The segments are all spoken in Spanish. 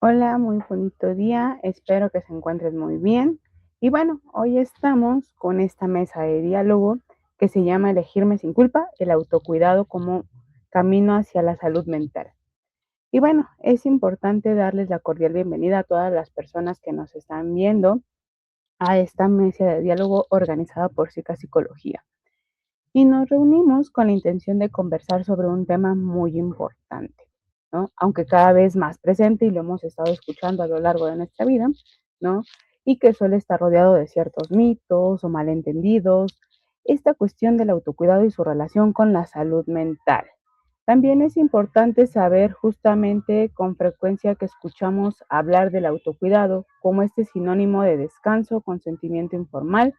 Hola, muy bonito día. Espero que se encuentres muy bien. Y bueno, hoy estamos con esta mesa de diálogo que se llama Elegirme sin culpa, el autocuidado como camino hacia la salud mental. Y bueno, es importante darles la cordial bienvenida a todas las personas que nos están viendo a esta mesa de diálogo organizada por Psica Psicología. Y nos reunimos con la intención de conversar sobre un tema muy importante, ¿no? Aunque cada vez más presente y lo hemos estado escuchando a lo largo de nuestra vida, ¿no? Y que suele estar rodeado de ciertos mitos o malentendidos, esta cuestión del autocuidado y su relación con la salud mental. También es importante saber justamente con frecuencia que escuchamos hablar del autocuidado como este sinónimo de descanso, consentimiento informal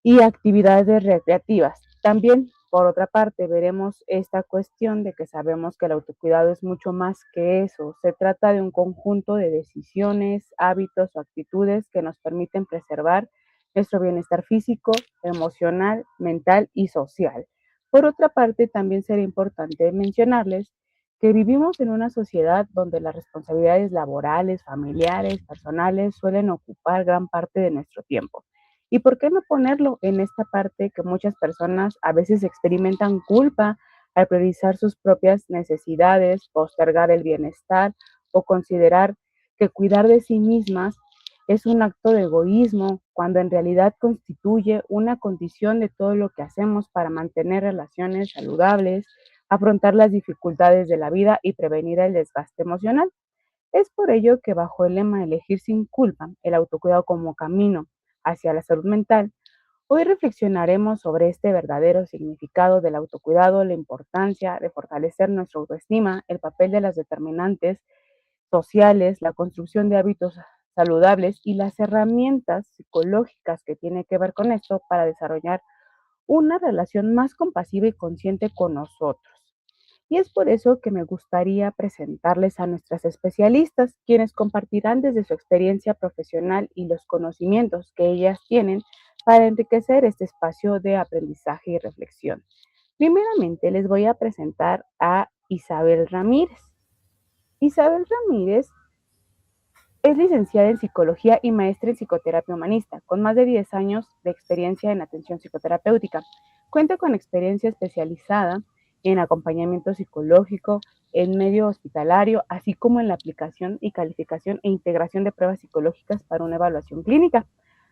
y actividades recreativas. También, por otra parte, veremos esta cuestión de que sabemos que el autocuidado es mucho más que eso. Se trata de un conjunto de decisiones, hábitos o actitudes que nos permiten preservar nuestro bienestar físico, emocional, mental y social. Por otra parte, también sería importante mencionarles que vivimos en una sociedad donde las responsabilidades laborales, familiares, personales suelen ocupar gran parte de nuestro tiempo. ¿Y por qué no ponerlo en esta parte que muchas personas a veces experimentan culpa al priorizar sus propias necesidades, postergar el bienestar o considerar que cuidar de sí mismas es un acto de egoísmo, cuando en realidad constituye una condición de todo lo que hacemos para mantener relaciones saludables, afrontar las dificultades de la vida y prevenir el desgaste emocional? Es por ello que bajo el lema Elegir sin culpa, el autocuidado como camino hacia la salud mental, hoy reflexionaremos sobre este verdadero significado del autocuidado, la importancia de fortalecer nuestra autoestima, el papel de las determinantes sociales, la construcción de hábitos saludables y las herramientas psicológicas que tiene que ver con esto para desarrollar una relación más compasiva y consciente con nosotros. Y es por eso que me gustaría presentarles a nuestras especialistas, quienes compartirán desde su experiencia profesional y los conocimientos que ellas tienen para enriquecer este espacio de aprendizaje y reflexión. Primeramente les voy a presentar a Isabel Ramírez. Isabel Ramírez es licenciada en psicología y maestra en psicoterapia humanista, con más de 10 años de experiencia en atención psicoterapéutica. Cuenta con experiencia especializada en acompañamiento psicológico, en medio hospitalario, así como en la aplicación y calificación e integración de pruebas psicológicas para una evaluación clínica.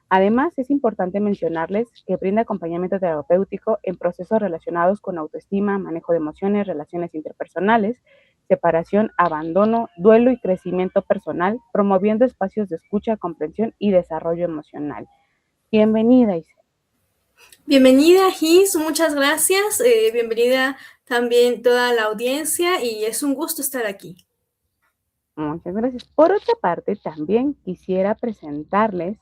Además, es importante mencionarles que brinda acompañamiento terapéutico en procesos relacionados con autoestima, manejo de emociones, relaciones interpersonales, separación, abandono, duelo y crecimiento personal, promoviendo espacios de escucha, comprensión y desarrollo emocional. Bienvenida, Isa. Bienvenida, Gis, muchas gracias. Bienvenida también toda la audiencia y es un gusto estar aquí. Muchas gracias. Por otra parte, también quisiera presentarles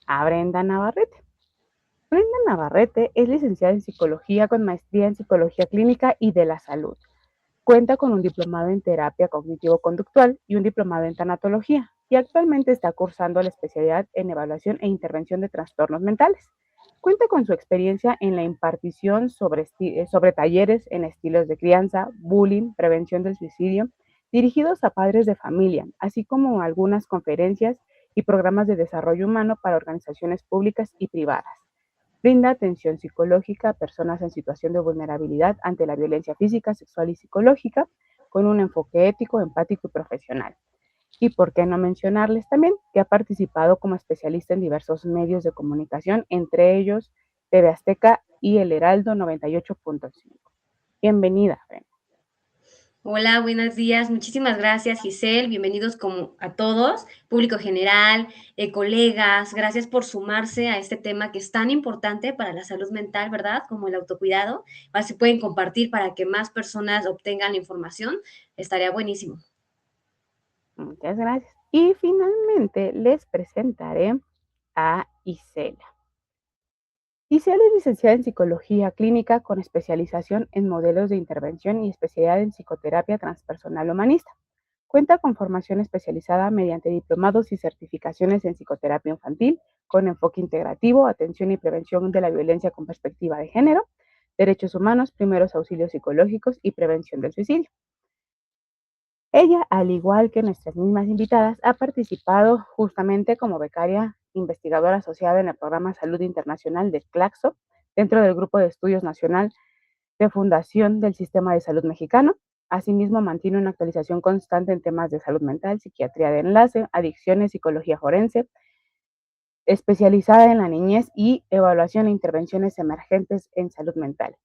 a Brenda Navarrete. Brenda Navarrete es licenciada en psicología con maestría en psicología clínica y de la salud. Cuenta con un diplomado en terapia cognitivo-conductual y un diplomado en tanatología, y actualmente está cursando la especialidad en evaluación e intervención de trastornos mentales. Cuenta con su experiencia en la impartición sobre talleres en estilos de crianza, bullying, prevención del suicidio, dirigidos a padres de familia, así como algunas conferencias y programas de desarrollo humano para organizaciones públicas y privadas. Brinda atención psicológica a personas en situación de vulnerabilidad ante la violencia física, sexual y psicológica, con un enfoque ético, empático y profesional. Y por qué no mencionarles también que ha participado como especialista en diversos medios de comunicación, entre ellos TV Azteca y El Heraldo 98.5. Bienvenida, Ren. Hola, buenos días. Muchísimas gracias, Giselle. Bienvenidos como a todos, público general, colegas. Gracias por sumarse a este tema que es tan importante para la salud mental, ¿verdad? Como el autocuidado. Así pueden compartir para que más personas obtengan información. Estaría buenísimo. Muchas gracias. Y finalmente les presentaré a Isela. Isela es licenciada en Psicología Clínica con especialización en modelos de intervención y especialidad en psicoterapia transpersonal humanista. Cuenta con formación especializada mediante diplomados y certificaciones en psicoterapia infantil con enfoque integrativo, atención y prevención de la violencia con perspectiva de género, derechos humanos, primeros auxilios psicológicos y prevención del suicidio. Ella, al igual que nuestras mismas invitadas, ha participado justamente como becaria investigadora asociada en el programa Salud Internacional de CLACSO, dentro del Grupo de Estudios Nacional de Fundación del Sistema de Salud Mexicano. Asimismo, mantiene una actualización constante en temas de salud mental, psiquiatría de enlace, adicciones, psicología forense, especializada en la niñez y evaluación e intervenciones emergentes en salud mental.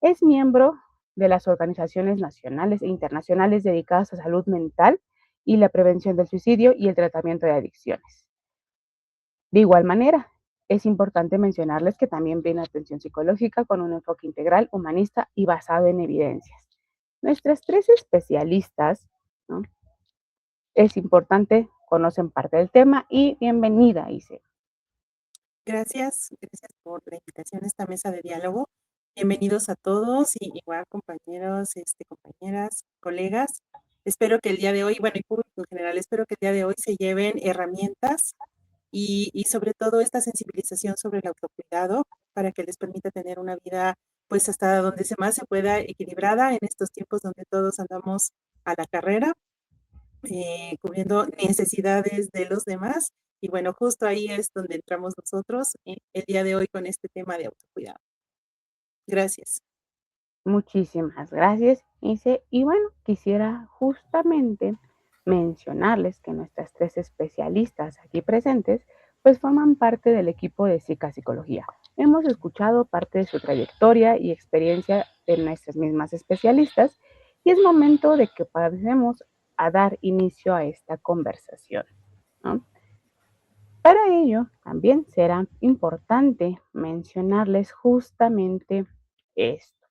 Es miembro de las organizaciones nacionales e internacionales dedicadas a salud mental y la prevención del suicidio y el tratamiento de adicciones. De igual manera, es importante mencionarles que también brinda atención psicológica con un enfoque integral, humanista y basado en evidencias. Nuestras tres especialistas, ¿no? Es importante, conocen parte del tema y bienvenida, Ise. Gracias por la invitación a esta mesa de diálogo. Bienvenidos a todos y igual compañeros, compañeras, colegas. Espero que el día de hoy, bueno, y público en general, espero que el día de hoy se lleven herramientas y sobre todo esta sensibilización sobre el autocuidado para que les permita tener una vida, pues hasta donde más se pueda, equilibrada en estos tiempos donde todos andamos a la carrera, cubriendo necesidades de los demás. Y bueno, justo ahí es donde entramos nosotros el día de hoy con este tema de autocuidado. Gracias. Muchísimas gracias, Ise. Y bueno, quisiera justamente mencionarles que nuestras tres especialistas aquí presentes pues forman parte del equipo de Psicología. Hemos escuchado parte de su trayectoria y experiencia de nuestras mismas especialistas y es momento de que pasemos a dar inicio a esta conversación, ¿no? Para ello, también será importante mencionarles justamente esto.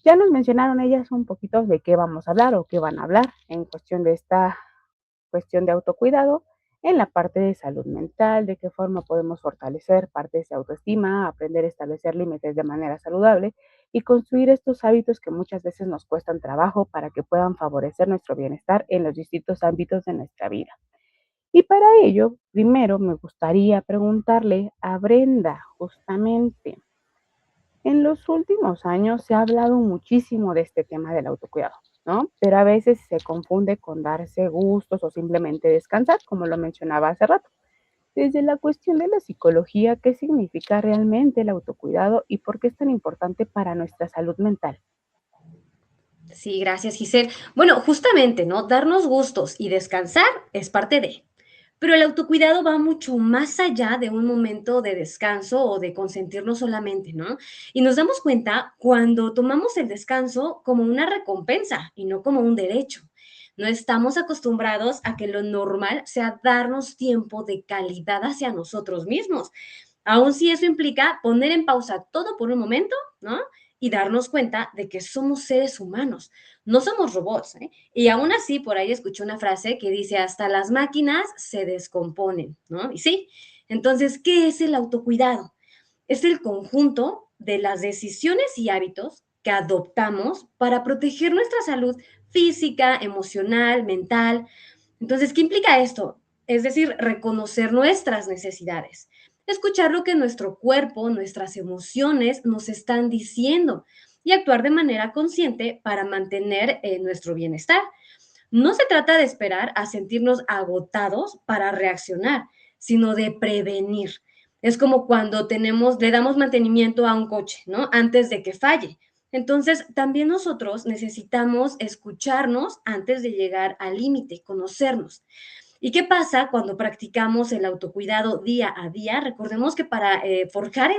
Ya nos mencionaron ellas un poquito de qué vamos a hablar o qué van a hablar en cuestión de esta cuestión de autocuidado, en la parte de salud mental, de qué forma podemos fortalecer partes de autoestima, aprender a establecer límites de manera saludable y construir estos hábitos que muchas veces nos cuestan trabajo para que puedan favorecer nuestro bienestar en los distintos ámbitos de nuestra vida. Y para ello, primero me gustaría preguntarle a Brenda, justamente, en los últimos años se ha hablado muchísimo de este tema del autocuidado, ¿no? Pero a veces se confunde con darse gustos o simplemente descansar, como lo mencionaba hace rato. Desde la cuestión de la psicología, ¿qué significa realmente el autocuidado y por qué es tan importante para nuestra salud mental? Sí, gracias, Giselle. Bueno, justamente, ¿no? Darnos gustos y descansar es parte de. Pero el autocuidado va mucho más allá de un momento de descanso o de consentirnos solamente, ¿no? Y nos damos cuenta cuando tomamos el descanso como una recompensa y no como un derecho. No estamos acostumbrados a que lo normal sea darnos tiempo de calidad hacia nosotros mismos. Aun si eso implica poner en pausa todo por un momento, ¿no? Y darnos cuenta de que somos seres humanos, no somos robots, ¿eh? Y aún así, por ahí escuché una frase que dice, hasta las máquinas se descomponen, ¿no? Y sí, entonces, ¿qué es el autocuidado? Es el conjunto de las decisiones y hábitos que adoptamos para proteger nuestra salud física, emocional, mental. Entonces, ¿qué implica esto? Es decir, reconocer nuestras necesidades, escuchar lo que nuestro cuerpo, nuestras emociones nos están diciendo y actuar de manera consciente para mantener nuestro bienestar. No se trata de esperar a sentirnos agotados para reaccionar, sino de prevenir. Es como cuando le damos mantenimiento a un coche, ¿no? Antes de que falle. Entonces, también nosotros necesitamos escucharnos antes de llegar al límite, conocernos. ¿Y qué pasa cuando practicamos el autocuidado día a día? Recordemos que para forjar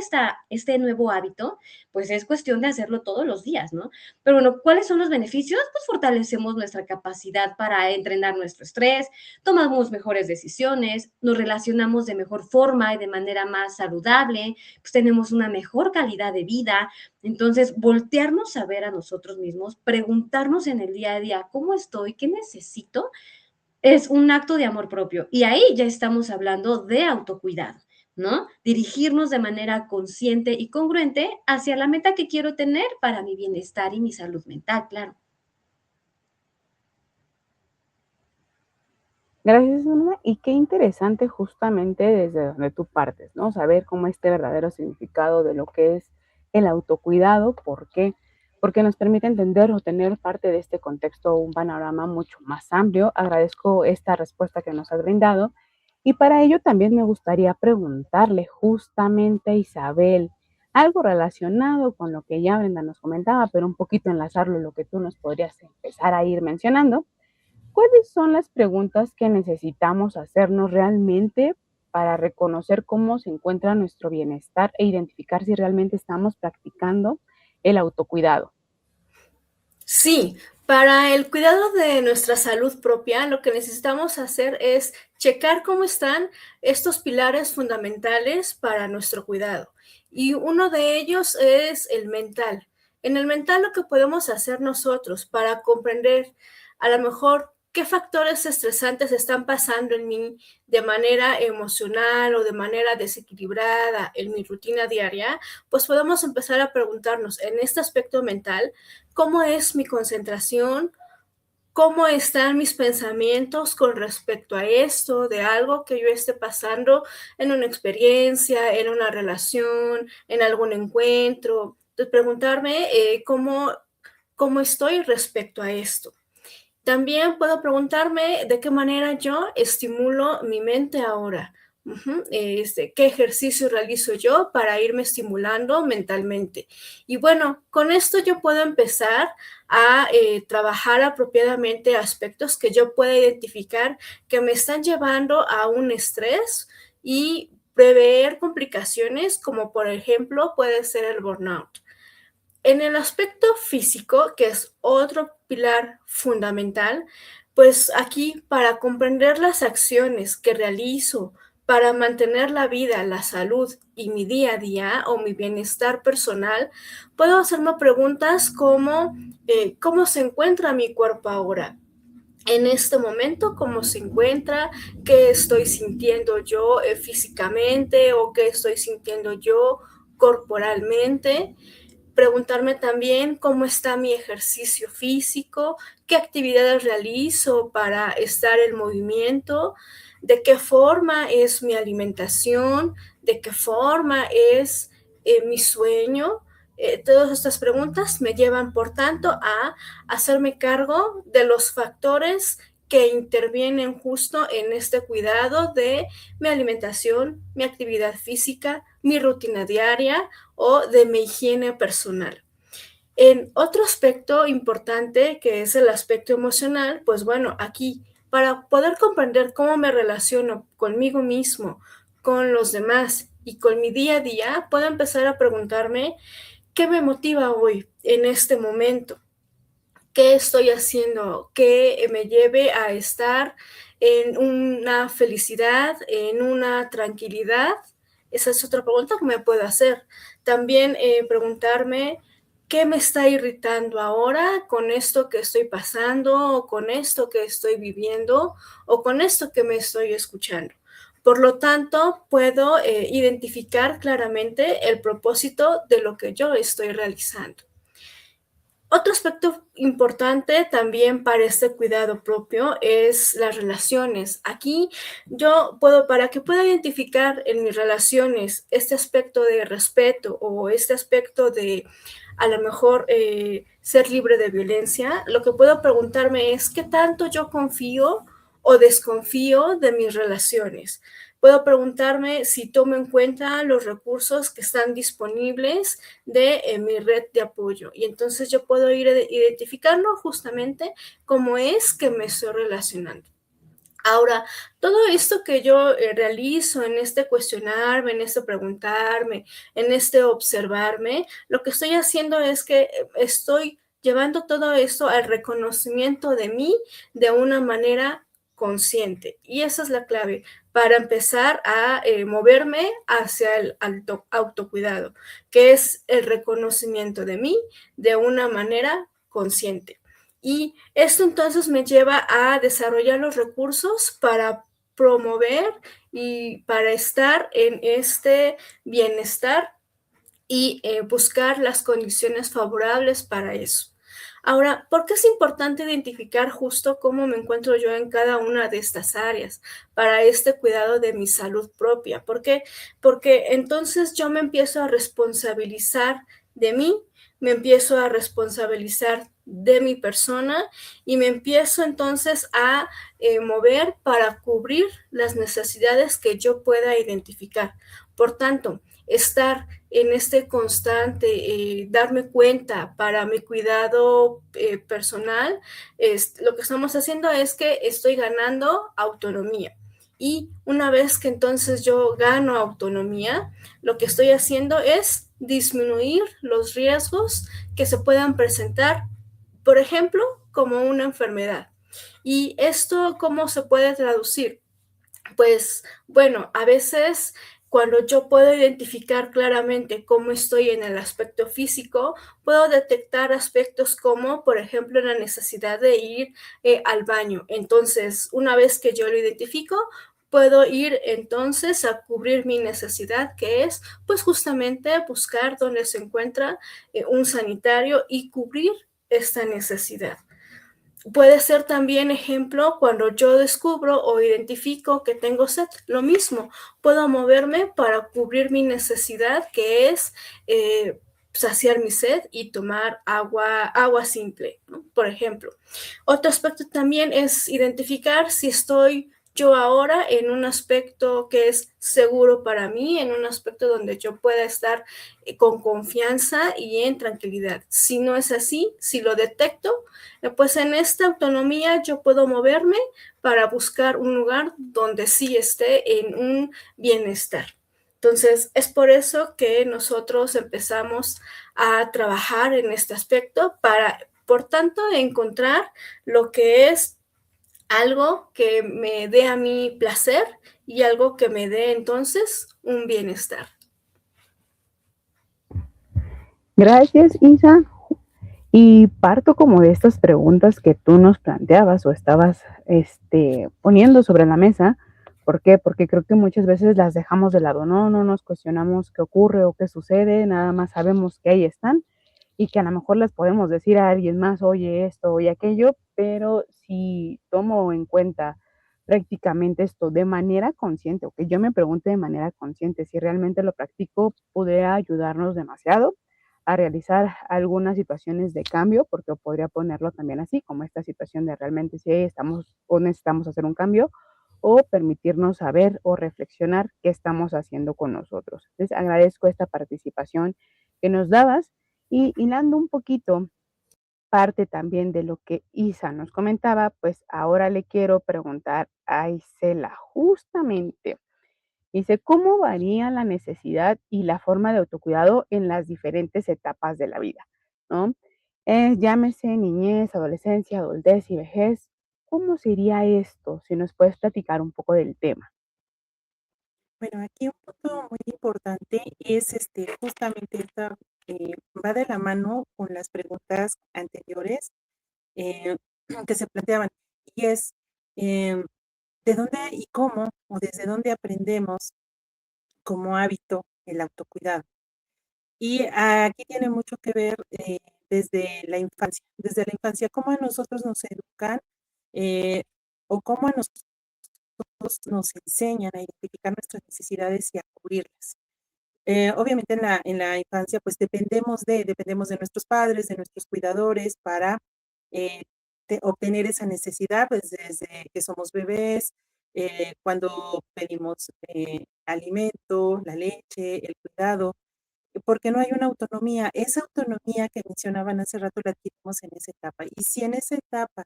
este nuevo hábito, pues es cuestión de hacerlo todos los días, ¿no? Pero bueno, ¿cuáles son los beneficios? Pues fortalecemos nuestra capacidad para entrenar nuestro estrés, tomamos mejores decisiones, nos relacionamos de mejor forma y de manera más saludable, pues tenemos una mejor calidad de vida. Entonces, voltearnos a ver a nosotros mismos, preguntarnos en el día a día, ¿cómo estoy? ¿Qué necesito? Es un acto de amor propio. Y ahí ya estamos hablando de autocuidado, ¿no? Dirigirnos de manera consciente y congruente hacia la meta que quiero tener para mi bienestar y mi salud mental, claro. Gracias, Brenda. Y qué interesante justamente desde donde tú partes, ¿no? Saber cómo este verdadero significado de lo que es el autocuidado, ¿por qué? porque nos permite entender o tener parte de este contexto, un panorama mucho más amplio. Agradezco esta respuesta que nos has brindado y para ello también me gustaría preguntarle justamente a Isabel algo relacionado con lo que ya Brenda nos comentaba, pero un poquito enlazarlo a lo que tú nos podrías empezar a ir mencionando. ¿Cuáles son las preguntas que necesitamos hacernos realmente para reconocer cómo se encuentra nuestro bienestar e identificar si realmente estamos practicando el autocuidado? Sí, para el cuidado de nuestra salud propia, lo que necesitamos hacer es checar cómo están estos pilares fundamentales para nuestro cuidado. Y uno de ellos es el mental. En el mental lo que podemos hacer nosotros para comprender a lo mejor qué factores estresantes están pasando en mí de manera emocional o de manera desequilibrada en mi rutina diaria, pues podemos empezar a preguntarnos en este aspecto mental, ¿cómo es mi concentración? ¿Cómo están mis pensamientos con respecto a esto, de algo que yo esté pasando en una experiencia, en una relación, en algún encuentro? Entonces, preguntarme cómo estoy respecto a esto. También puedo preguntarme de qué manera yo estimulo mi mente ahora. ¿Qué ejercicio realizo yo para irme estimulando mentalmente? Y bueno, con esto yo puedo empezar a trabajar apropiadamente aspectos que yo pueda identificar que me están llevando a un estrés y prever complicaciones como por ejemplo puede ser el burnout. En el aspecto físico, que es otro pilar fundamental, pues aquí para comprender las acciones que realizo para mantener la vida, la salud y mi día a día o mi bienestar personal, puedo hacerme preguntas como ¿cómo se encuentra mi cuerpo ahora? En este momento, ¿cómo se encuentra? ¿Qué estoy sintiendo yo físicamente o qué estoy sintiendo yo corporalmente? Preguntarme también cómo está mi ejercicio físico, qué actividades realizo para estar en movimiento, de qué forma es mi alimentación, de qué forma es mi sueño. Todas estas preguntas me llevan, por tanto, a hacerme cargo de los factores que intervienen justo en este cuidado de mi alimentación, mi actividad física, mi rutina diaria o de mi higiene personal. En otro aspecto importante, que es el aspecto emocional, pues bueno, aquí para poder comprender cómo me relaciono conmigo mismo, con los demás y con mi día a día, puedo empezar a preguntarme qué me motiva hoy en este momento, qué estoy haciendo que me lleve a estar en una felicidad, en una tranquilidad. Esa es otra pregunta que me puedo hacer. También preguntarme qué me está irritando ahora con esto que estoy pasando o con esto que estoy viviendo o con esto que me estoy escuchando. Por lo tanto, puedo identificar claramente el propósito de lo que yo estoy realizando. Otro aspecto importante también para este cuidado propio es las relaciones. Aquí yo puedo, para que pueda identificar en mis relaciones este aspecto de respeto o este aspecto de a lo mejor ser libre de violencia, lo que puedo preguntarme es qué tanto yo confío o desconfío de mis relaciones. Puedo preguntarme si tomo en cuenta los recursos que están disponibles de mi red de apoyo. Y entonces yo puedo ir identificando justamente cómo es que me estoy relacionando. Ahora, todo esto que yo realizo en este cuestionarme, en este preguntarme, en este observarme, lo que estoy haciendo es que estoy llevando todo esto al reconocimiento de mí de una manera consciente. Y esa es la clave para empezar a moverme hacia el autocuidado, que es el reconocimiento de mí de una manera consciente. Y esto entonces me lleva a desarrollar los recursos para promover y para estar en este bienestar y buscar las condiciones favorables para eso. Ahora, ¿por qué es importante identificar justo cómo me encuentro yo en cada una de estas áreas para este cuidado de mi salud propia? ¿Por qué? Porque entonces yo me empiezo a responsabilizar de mí me empiezo a responsabilizar de mi persona y me empiezo entonces a mover para cubrir las necesidades que yo pueda identificar. Por tanto, estar en este constante, darme cuenta para mi cuidado personal, lo que estamos haciendo es que estoy ganando autonomía. Y una vez que entonces yo gano autonomía, lo que estoy haciendo es disminuir los riesgos que se puedan presentar, por ejemplo, como una enfermedad. ¿Y esto cómo se puede traducir? Pues bueno, a veces cuando yo puedo identificar claramente cómo estoy en el aspecto físico, puedo detectar aspectos como, por ejemplo, la necesidad de ir al baño. Entonces, una vez que yo lo identifico, puedo ir entonces a cubrir mi necesidad, que es pues justamente buscar donde se encuentra un sanitario y cubrir esta necesidad. Puede ser también ejemplo cuando yo descubro o identifico que tengo sed. Lo mismo, puedo moverme para cubrir mi necesidad, que es saciar mi sed y tomar agua simple, ¿no? Por ejemplo. Otro aspecto también es identificar si estoy yo ahora en un aspecto que es seguro para mí, en un aspecto donde yo pueda estar con confianza y en tranquilidad. Si no es así, si lo detecto, pues en esta autonomía yo puedo moverme para buscar un lugar donde sí esté en un bienestar. Entonces, es por eso que nosotros empezamos a trabajar en este aspecto para, por tanto, encontrar lo que es algo que me dé a mí placer y algo que me dé entonces un bienestar. Gracias, Isa. Y parto como de estas preguntas que tú nos planteabas o estabas poniendo sobre la mesa. ¿Por qué? Porque creo que muchas veces las dejamos de lado, ¿no? No nos cuestionamos qué ocurre o qué sucede, nada más sabemos que ahí están y que a lo mejor les podemos decir a alguien más, oye esto, oye aquello, pero si tomo en cuenta prácticamente esto de manera consciente o que yo me pregunte de manera consciente si realmente lo practico, pudiera ayudarnos demasiado a realizar algunas situaciones de cambio, porque podría ponerlo también así, como esta situación de realmente si estamos o necesitamos hacer un cambio o permitirnos saber o reflexionar qué estamos haciendo con nosotros. Entonces, agradezco esta participación que nos dabas y hilando un poquito parte también de lo que Isa nos comentaba, pues ahora le quiero preguntar a Isela justamente. Dice, ¿cómo varía la necesidad y la forma de autocuidado en las diferentes etapas de la vida? ¿No? Llámese niñez, adolescencia, adultez y vejez. ¿Cómo sería esto? Si nos puedes platicar un poco del tema. Bueno, aquí un punto muy importante es justamente esta, va de la mano con las preguntas anteriores eh, que se planteaban, y es em, de dónde y cómo o desde dónde aprendemos como hábito el autocuidado. Y aquí tiene mucho que ver desde la infancia, cómo a nosotros nos educan eh, o cómo a nosotros nos enseñan a identificar nuestras necesidades y a cubrirlas. Obviamente en la infancia pues dependemos de nuestros padres, de nuestros cuidadores para eh, obtener esa necesidad pues desde que somos bebés, cuando pedimos alimento, la leche, el cuidado, porque no hay una autonomía. Esa autonomía que mencionaban hace rato la adquirimos en esa etapa. Y si en esa etapa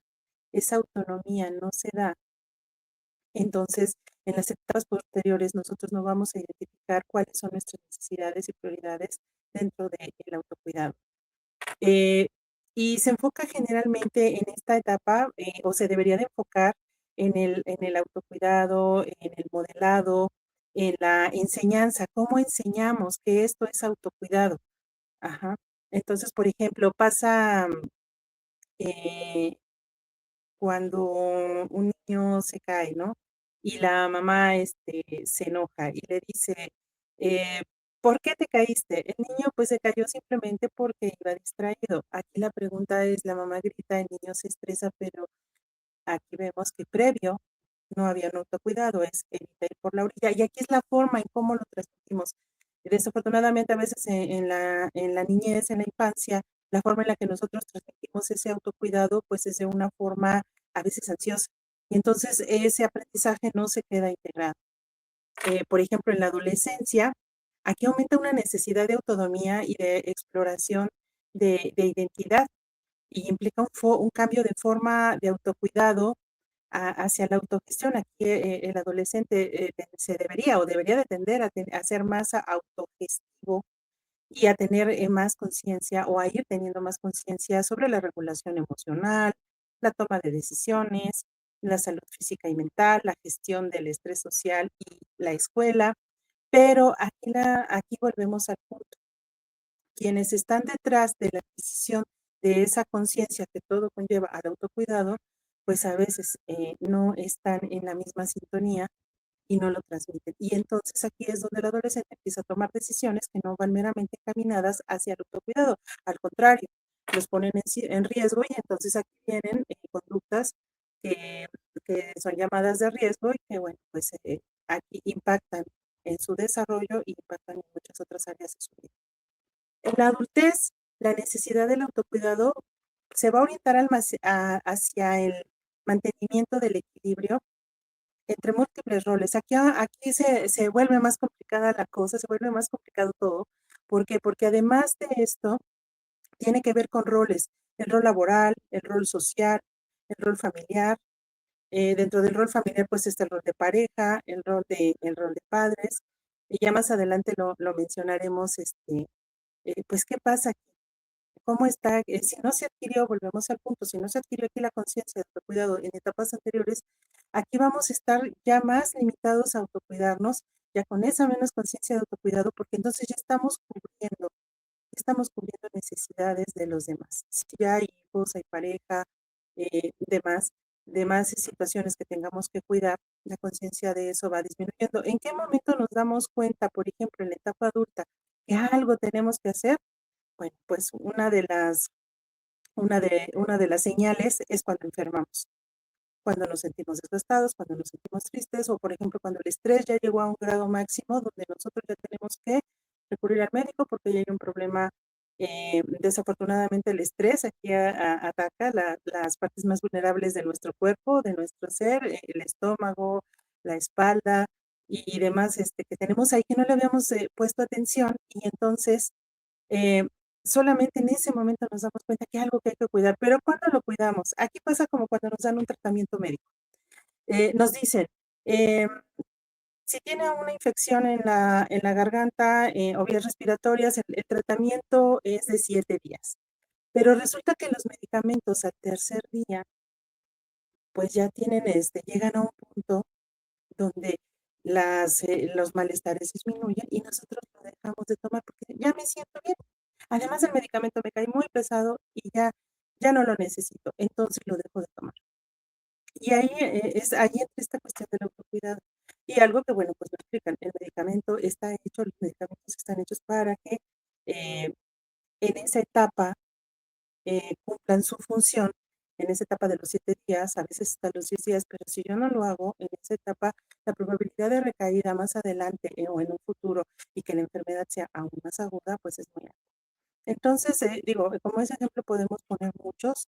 esa autonomía no se da, entonces en las etapas posteriores nosotros no vamos a identificar cuáles son nuestras necesidades y prioridades dentro del autocuidado. Eh, y se enfoca generalmente en esta etapa, o se debería de enfocar en el autocuidado, en el modelado, en la enseñanza, cómo enseñamos que esto es autocuidado. Ajá. Entonces, por ejemplo, pasa eh, cuando un niño se cae, ¿no? Y la mamá se enoja y le dice, eh, ¿por qué te caíste? El niño pues se cayó simplemente porque iba distraído. Aquí la pregunta es, la mamá grita, el niño se estresa, pero aquí vemos que previo no había un autocuidado, es evita ir por la orilla. Y aquí es la forma en cómo lo transmitimos. Desafortunadamente, a veces en la niñez, en la infancia, la forma en la que nosotros transmitimos ese autocuidado, pues es de una forma a veces ansiosa. Y entonces ese aprendizaje no se queda integrado. Por ejemplo, en la adolescencia, aquí aumenta una necesidad de autonomía y de exploración de identidad y implica un cambio de forma de autocuidado hacia la autogestión. Aquí el adolescente se debería o debería de tender a ser más autogestivo y a tener más conciencia o a ir teniendo más conciencia sobre la regulación emocional, la toma de decisiones, la salud física y mental, la gestión del estrés social y la escuela. Pero aquí volvemos al punto. Quienes están detrás de la adquisición de esa conciencia que todo conlleva al autocuidado, pues a veces no están en la misma sintonía y no lo transmiten. Y entonces aquí es donde el adolescente empieza a tomar decisiones que no van meramente encaminadas hacia el autocuidado. Al contrario, los ponen en riesgo y entonces aquí vienen conductas que, que son llamadas de riesgo y que, bueno, pues aquí impactan en su desarrollo y impactan en muchas otras áreas de su vida. En la adultez, la necesidad del autocuidado se va a orientar hacia el mantenimiento del equilibrio entre múltiples roles. Aquí se vuelve más complicada la cosa, se vuelve más complicado todo. ¿Por qué? Porque además de esto, tiene que ver con roles, el rol laboral, el rol social, el rol familiar. Dentro del rol familiar, pues está el rol de pareja, el rol de padres. Y ya más adelante lo mencionaremos, pues, ¿qué pasa aquí? ¿Cómo está? Si no se adquirió, volvemos al punto, si no se adquirió aquí la conciencia de autocuidado en etapas anteriores, aquí vamos a estar ya más limitados a autocuidarnos, ya con esa menos conciencia de autocuidado, porque entonces estamos cubriendo necesidades de los demás. Si ya hay hijos, hay pareja, demás, demás situaciones que tengamos que cuidar, la conciencia de eso va disminuyendo. ¿En qué momento nos damos cuenta, por ejemplo, en la etapa adulta, que algo tenemos que hacer? Bueno, pues una de las señales es cuando enfermamos, cuando nos sentimos desgastados, cuando nos sentimos tristes o, por ejemplo, cuando el estrés ya llegó a un grado máximo donde nosotros ya tenemos que recurrir al médico porque ya hay un problema. Desafortunadamente el estrés aquí ataca las partes más vulnerables de nuestro cuerpo, de nuestro ser, el estómago, la espalda y demás que tenemos ahí que no le habíamos puesto atención y entonces eh, solamente en ese momento nos damos cuenta que es algo que hay que cuidar, pero ¿cuándo lo cuidamos? Aquí pasa como cuando nos dan un tratamiento médico. Nos dicen, eh, si tiene una infección en la garganta o vías respiratorias, el tratamiento es de 7 días. Pero resulta que los medicamentos al tercer día, pues ya llegan a un punto donde los malestares disminuyen y nosotros lo dejamos de tomar porque ya me siento bien. Además, el medicamento me cae muy pesado y ya no lo necesito, entonces lo dejo de tomar. Y ahí entra esta cuestión del autocuidado. Y algo que, bueno, pues lo explican, los medicamentos están hechos para que eh, en esa etapa cumplan su función, en esa etapa de los 7 días, a veces hasta los 10 días, pero si yo no lo hago en esa etapa, la probabilidad de recaída más adelante o en un futuro y que la enfermedad sea aún más aguda, pues es muy alta. Entonces, digo, como ese ejemplo podemos poner muchos,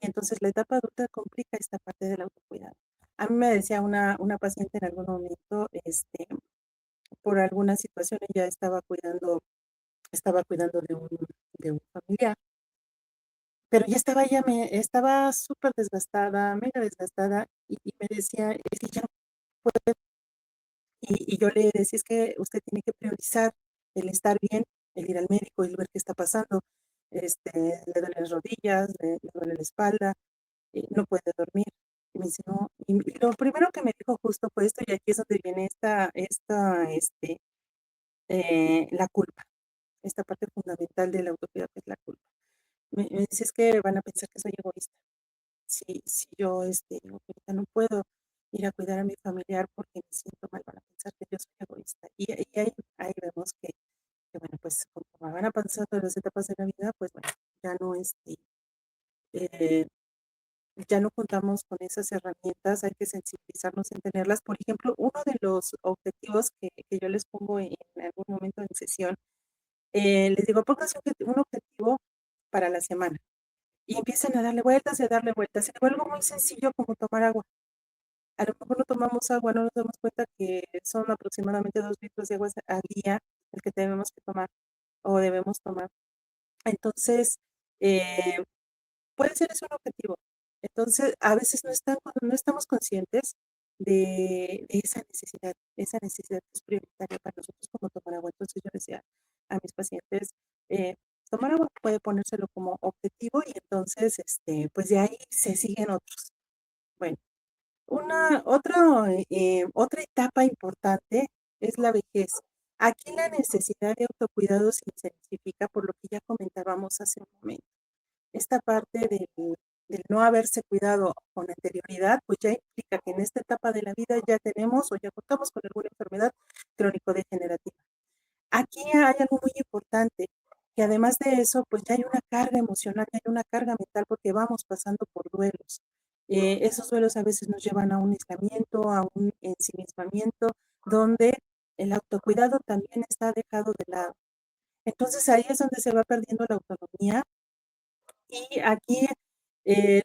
y entonces la etapa adulta complica esta parte del autocuidado. A mí me decía una paciente en algún momento, por alguna situación ella estaba cuidando de un familiar, pero estaba súper desgastada, mega desgastada, y me decía, es que ya no puedo. Y yo le decía, es que usted tiene que priorizar el estar bien, el ir al médico, el ver qué está pasando. Le duelen las rodillas, le duele la espalda, no puede dormir. Y me dice, no. Y lo primero que me dijo justo fue esto, y aquí es donde viene la culpa, esta parte fundamental del autocuidado que es la culpa. Me dice, es que van a pensar que soy egoísta. Si yo digo que ahorita no puedo ir a cuidar a mi familiar porque me siento mal, van a pensar que yo soy egoísta. Y ahí vemos que, bueno, pues como van avanzando las etapas de la vida, pues bueno, ya no eh, ya no contamos con esas herramientas, hay que sensibilizarnos en tenerlas. Por ejemplo, uno de los objetivos que yo les pongo en algún momento en sesión, les digo, pónganse un objetivo para la semana y empiecen a darle vueltas y a darle vueltas. Es algo muy sencillo como tomar agua. A lo mejor no tomamos agua, no nos damos cuenta que son aproximadamente 2 litros de agua al día el que tenemos que tomar o debemos tomar. Entonces, eh, puede ser eso un objetivo. Entonces, a veces no estamos conscientes de esa necesidad que es prioritaria para nosotros como tomar agua. Entonces, yo decía a mis pacientes, tomar agua puede ponérselo como objetivo y entonces, pues de ahí se siguen otros. Bueno, otra etapa importante es la vejez. Aquí la necesidad de autocuidado se intensifica por lo que ya comentábamos hace un momento. Esta parte del no haberse cuidado con anterioridad, pues ya implica que en esta etapa de la vida ya tenemos o ya contamos con alguna enfermedad crónico-degenerativa. Aquí hay algo muy importante, que además de eso, pues ya hay una carga emocional, ya hay una carga mental porque vamos pasando por duelos. Esos duelos a veces nos llevan a un aislamiento, a un ensimismamiento, donde el autocuidado también está dejado de lado. Entonces ahí es donde se va perdiendo la autonomía y aquí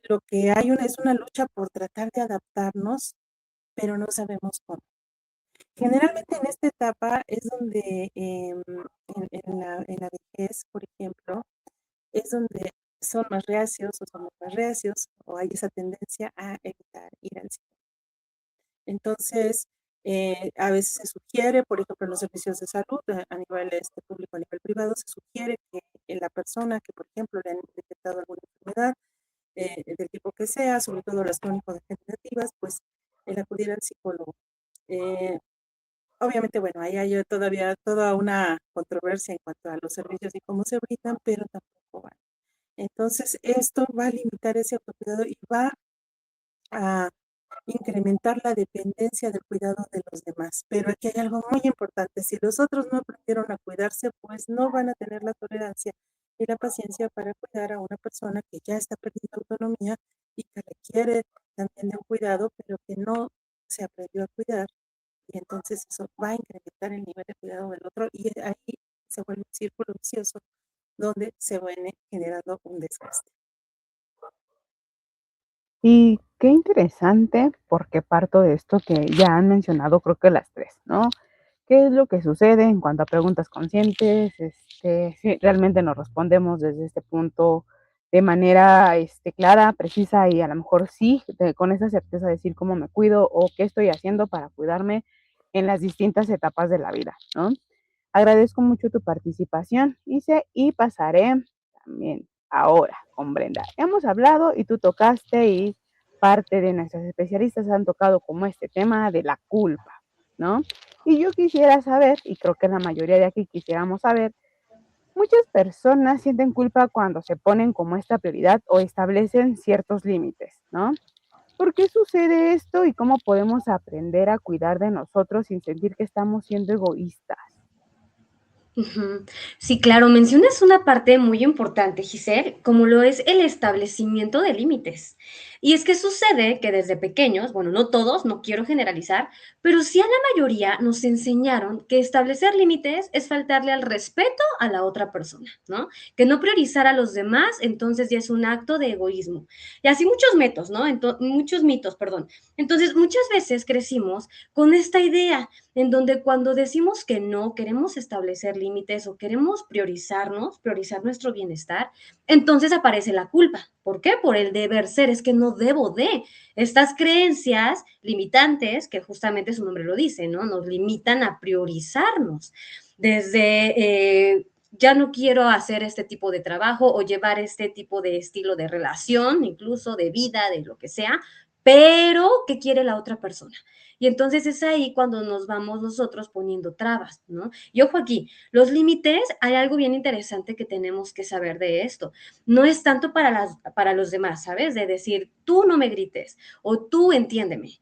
lo que hay es una lucha por tratar de adaptarnos, pero no sabemos cómo. Generalmente en esta etapa es donde en la vejez, por ejemplo, es donde son más reacios o somos más reacios o hay esa tendencia a evitar ir al psicólogo. Entonces, a veces se sugiere, por ejemplo, en los servicios de salud a nivel público, a nivel privado, se sugiere que la persona que, por ejemplo, le han detectado alguna enfermedad, del tipo que sea, sobre todo las crónico-degenerativas, pues el acudir al psicólogo. Obviamente, bueno, ahí hay todavía toda una controversia en cuanto a los servicios y cómo se brindan, pero tampoco va. Entonces, esto va a limitar ese autocuidado y va a incrementar la dependencia del cuidado de los demás. Pero aquí hay algo muy importante. Si los otros no aprendieron a cuidarse, pues no van a tener la tolerancia y la paciencia para cuidar a una persona que ya está perdiendo autonomía y que requiere también de un cuidado, pero que no se aprendió a cuidar. Y entonces eso va a incrementar el nivel de cuidado del otro y ahí se vuelve un círculo vicioso donde se viene generando un desgaste. Y qué interesante, porque parto de esto que ya han mencionado, creo que las tres, ¿no? ¿Qué es lo que sucede en cuanto a preguntas conscientes? Sí, realmente nos respondemos desde este punto de manera clara, precisa y a lo mejor sí, con esa certeza de decir cómo me cuido o qué estoy haciendo para cuidarme en las distintas etapas de la vida, ¿no? Agradezco mucho tu participación, Ise, y pasaré también ahora con Brenda. Hemos hablado y tú tocaste y parte de nuestras especialistas han tocado como este tema de la culpa, ¿no? Y yo quisiera saber, y creo que la mayoría de aquí quisiéramos saber, muchas personas sienten culpa cuando se ponen como esta prioridad o establecen ciertos límites, ¿no? ¿Por qué sucede esto y cómo podemos aprender a cuidar de nosotros sin sentir que estamos siendo egoístas? Ujú. Sí, claro, mencionas una parte muy importante, Giselle, como lo es el establecimiento de límites. Y es que sucede que desde pequeños, bueno, no todos, no quiero generalizar, pero sí a la mayoría nos enseñaron que establecer límites es faltarle al respeto a la otra persona, ¿no? Que no priorizar a los demás, entonces ya es un acto de egoísmo. Y así muchos mitos, ¿no? Muchos mitos, perdón. Entonces, muchas veces crecimos con esta idea en donde cuando decimos que no, queremos establecer límites o queremos priorizarnos, priorizar nuestro bienestar, entonces aparece la culpa. ¿Por qué? Por el deber ser, es que no debo de. Estas creencias limitantes, que justamente su nombre lo dice, ¿no? Nos limitan a priorizarnos. Desde ya no quiero hacer este tipo de trabajo o llevar este tipo de estilo de relación, incluso de vida, de lo que sea, pero ¿qué quiere la otra persona? Y entonces es ahí cuando nos vamos nosotros poniendo trabas, ¿no? Y ojo aquí, los límites, hay algo bien interesante que tenemos que saber de esto. No es tanto para los demás, ¿sabes? De decir, tú no me grites o tú entiéndeme.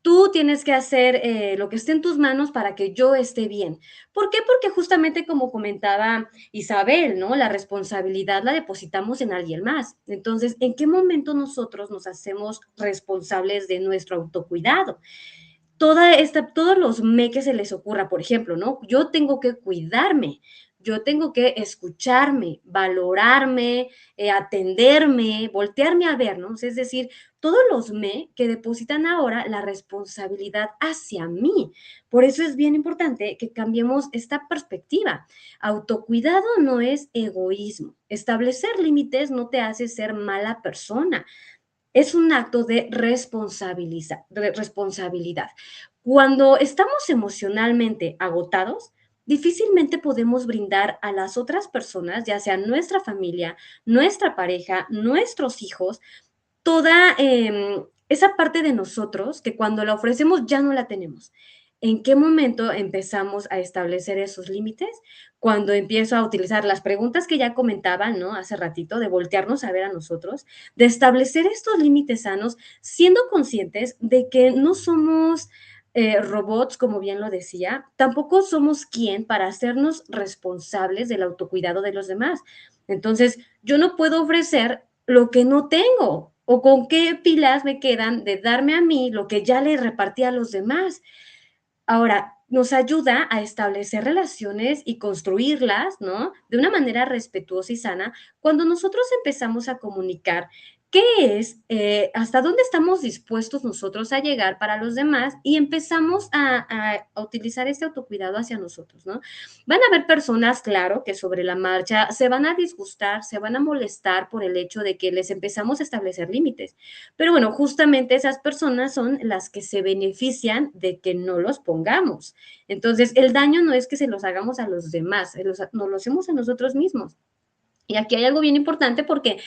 Tú tienes que hacer lo que esté en tus manos para que yo esté bien. ¿Por qué? Porque justamente como comentaba Isabel, ¿no? La responsabilidad la depositamos en alguien más. Entonces, ¿en qué momento nosotros nos hacemos responsables de nuestro autocuidado? Todos los me que se les ocurra, por ejemplo, ¿no? Yo tengo que cuidarme, yo tengo que escucharme, valorarme, atenderme, voltearme a ver, ¿no? Es decir, todos los me que depositan ahora la responsabilidad hacia mí. Por eso es bien importante que cambiemos esta perspectiva. Autocuidado no es egoísmo. Establecer límites no te hace ser mala persona. Es un acto de responsabilidad. Cuando estamos emocionalmente agotados, difícilmente podemos brindar a las otras personas, ya sea nuestra familia, nuestra pareja, nuestros hijos, toda esa parte de nosotros que cuando la ofrecemos ya no la tenemos. ¿En qué momento empezamos a establecer esos límites? Cuando empiezo a utilizar las preguntas que ya comentaban, ¿no? Hace ratito, de voltearnos a ver a nosotros, de establecer estos límites sanos, siendo conscientes de que no somos robots, como bien lo decía, tampoco somos quien para hacernos responsables del autocuidado de los demás. Entonces, yo no puedo ofrecer lo que no tengo o con qué pilas me quedan de darme a mí lo que ya le repartí a los demás. Ahora, nos ayuda a establecer relaciones y construirlas, ¿no? De una manera respetuosa y sana, cuando nosotros empezamos a comunicar qué es, hasta dónde estamos dispuestos nosotros a llegar para los demás y empezamos a utilizar este autocuidado hacia nosotros, ¿no? Van a haber personas, claro, que sobre la marcha se van a disgustar, se van a molestar por el hecho de que les empezamos a establecer límites. Pero bueno, justamente esas personas son las que se benefician de que no los pongamos. Entonces, el daño no es que se los hagamos a los demás, nos lo hacemos a nosotros mismos. Y aquí hay algo bien importante porque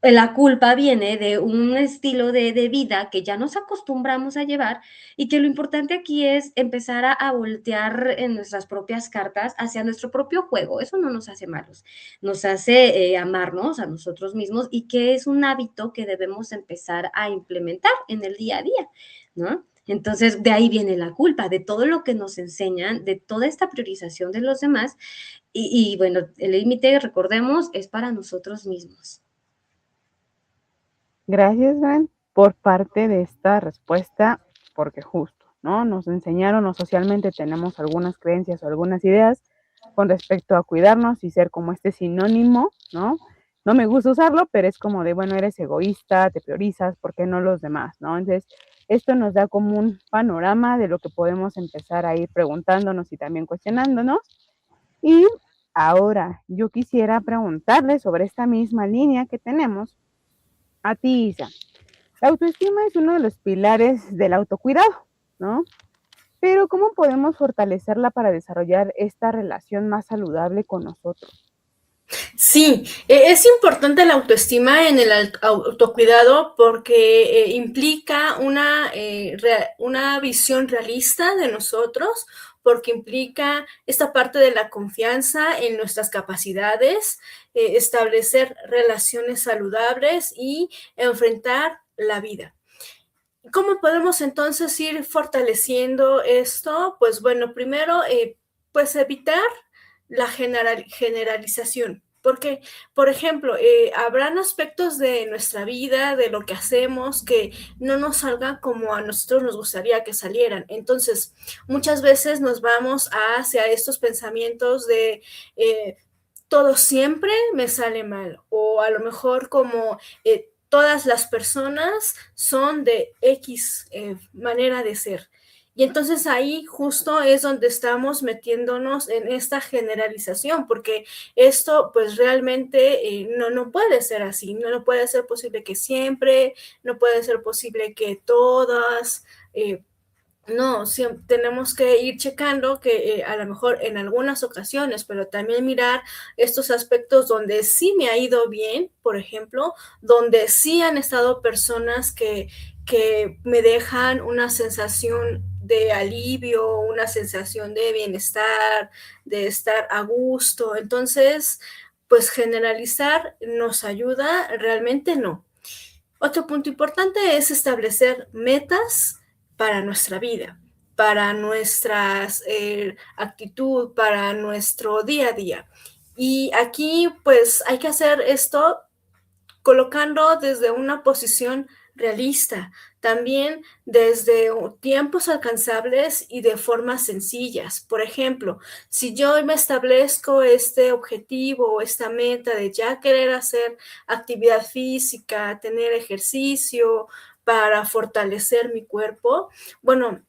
la culpa viene de un estilo de vida que ya nos acostumbramos a llevar y que lo importante aquí es empezar a voltear en nuestras propias cartas hacia nuestro propio juego. Eso no nos hace malos, nos hace amarnos a nosotros mismos y que es un hábito que debemos empezar a implementar en el día a día, ¿no? Entonces, de ahí viene la culpa, de todo lo que nos enseñan, de toda esta priorización de los demás. Y bueno, el límite, recordemos, es para nosotros mismos. Gracias, Gwen, por parte de esta respuesta, porque justo, ¿no? Nos enseñaron o socialmente tenemos algunas creencias o algunas ideas con respecto a cuidarnos y ser como este sinónimo, ¿no? No me gusta usarlo, pero es como de, bueno, eres egoísta, te priorizas, ¿por qué no los demás, no? Entonces, esto nos da como un panorama de lo que podemos empezar a ir preguntándonos y también cuestionándonos. Y ahora yo quisiera preguntarle sobre esta misma línea que tenemos a ti, Isa. La autoestima es uno de los pilares del autocuidado, ¿no? Pero ¿cómo podemos fortalecerla para desarrollar esta relación más saludable con nosotros? Sí, es importante la autoestima en el autocuidado porque implica una visión realista de nosotros, porque implica esta parte de la confianza en nuestras capacidades, establecer relaciones saludables y enfrentar la vida. ¿Cómo podemos entonces ir fortaleciendo esto? Pues bueno, primero, pues evitar la generalización. Porque, por ejemplo, habrán aspectos de nuestra vida, de lo que hacemos, que no nos salgan como a nosotros nos gustaría que salieran. Entonces, muchas veces nos vamos hacia estos pensamientos de todo siempre me sale mal, o a lo mejor como todas las personas son de X manera de ser. Y entonces ahí justo es donde estamos metiéndonos en esta generalización, porque esto pues realmente no puede ser así, no puede ser posible que siempre, no puede ser posible que todas, no, tenemos que ir checando que a lo mejor en algunas ocasiones, pero también mirar estos aspectos donde sí me ha ido bien, por ejemplo, donde sí han estado personas que me dejan una sensación de alivio, una sensación de bienestar, de estar a gusto. Entonces, pues generalizar nos ayuda, realmente no. Otro punto importante es establecer metas para nuestra vida, para nuestra actitud, para nuestro día a día. Y aquí pues hay que hacer esto colocando desde una posición realista, también desde tiempos alcanzables y de formas sencillas. Por ejemplo, si yo me establezco este objetivo o esta meta de ya querer hacer actividad física, tener ejercicio para fortalecer mi cuerpo, bueno,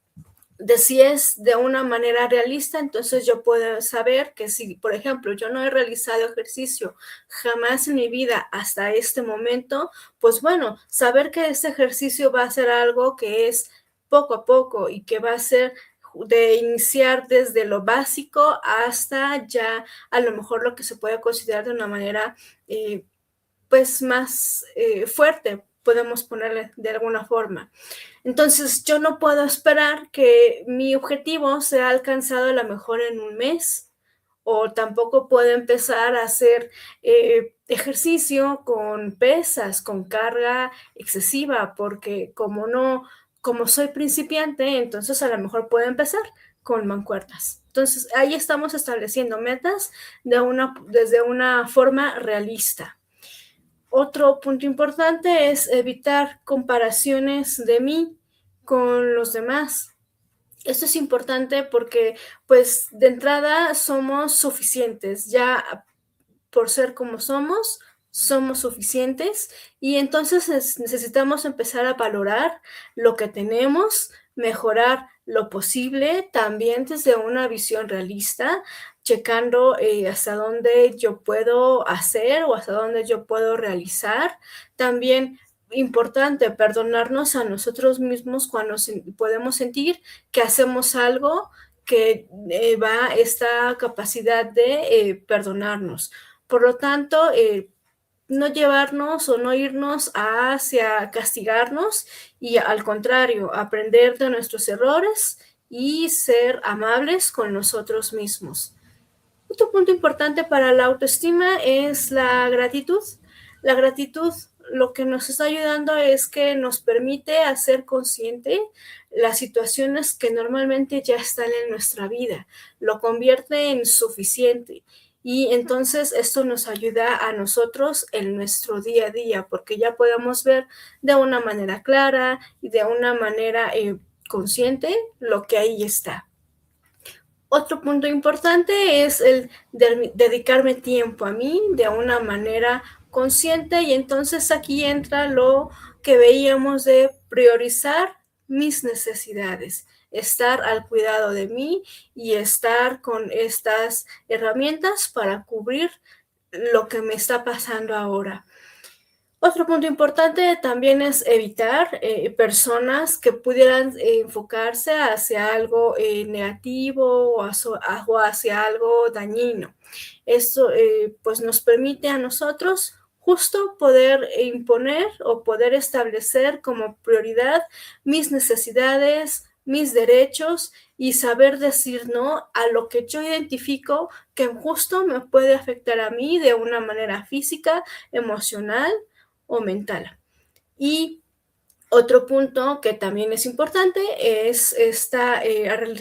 de si es de una manera realista, entonces yo puedo saber que si, por ejemplo, yo no he realizado ejercicio jamás en mi vida hasta este momento, pues bueno, saber que este ejercicio va a ser algo que es poco a poco y que va a ser de iniciar desde lo básico hasta ya a lo mejor lo que se puede considerar de una manera pues más fuerte, podemos ponerle de alguna forma. Entonces, yo no puedo esperar que mi objetivo sea alcanzado a lo mejor en un mes, o tampoco puedo empezar a hacer ejercicio con pesas, con carga excesiva, porque como soy principiante, entonces a lo mejor puedo empezar con mancuernas. Entonces, ahí estamos estableciendo metas desde una forma realista. Otro punto importante es evitar comparaciones de mí con los demás. Esto es importante porque, pues, de entrada somos suficientes. Ya por ser como somos suficientes y entonces necesitamos empezar a valorar lo que tenemos, mejorar lo posible, también desde una visión realista, checando hasta dónde yo puedo hacer o hasta dónde yo puedo realizar. También importante perdonarnos a nosotros mismos cuando podemos sentir que hacemos algo que va esta capacidad de perdonarnos. Por lo tanto, no llevarnos o no irnos hacia castigarnos y al contrario, aprender de nuestros errores y ser amables con nosotros mismos. Otro punto importante para la autoestima es la gratitud. La gratitud lo que nos está ayudando es que nos permite hacer consciente las situaciones que normalmente ya están en nuestra vida, lo convierte en suficiente. Y entonces esto nos ayuda a nosotros en nuestro día a día, porque ya podemos ver de una manera clara y de una manera consciente lo que ahí está. Otro punto importante es el dedicarme tiempo a mí de una manera consciente y entonces aquí entra lo que veíamos de priorizar mis necesidades, estar al cuidado de mí y estar con estas herramientas para cubrir lo que me está pasando ahora. Otro punto importante también es evitar personas que pudieran enfocarse hacia algo negativo o hacia algo dañino. Esto pues nos permite a nosotros justo poder imponer o poder establecer como prioridad mis necesidades, mis derechos y saber decir no a lo que yo identifico que justo me puede afectar a mí de una manera física, emocional o mental. Y otro punto que también es importante es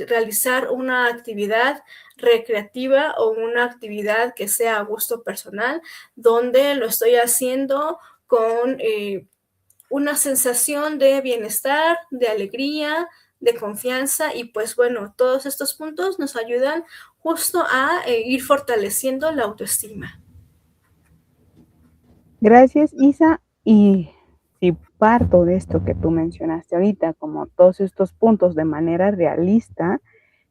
realizar una actividad recreativa o una actividad que sea a gusto personal, donde lo estoy haciendo con una sensación de bienestar, de alegría, de confianza y pues bueno, todos estos puntos nos ayudan justo a ir fortaleciendo la autoestima. Gracias, Isa. Y si parto de esto que tú mencionaste ahorita, como todos estos puntos de manera realista,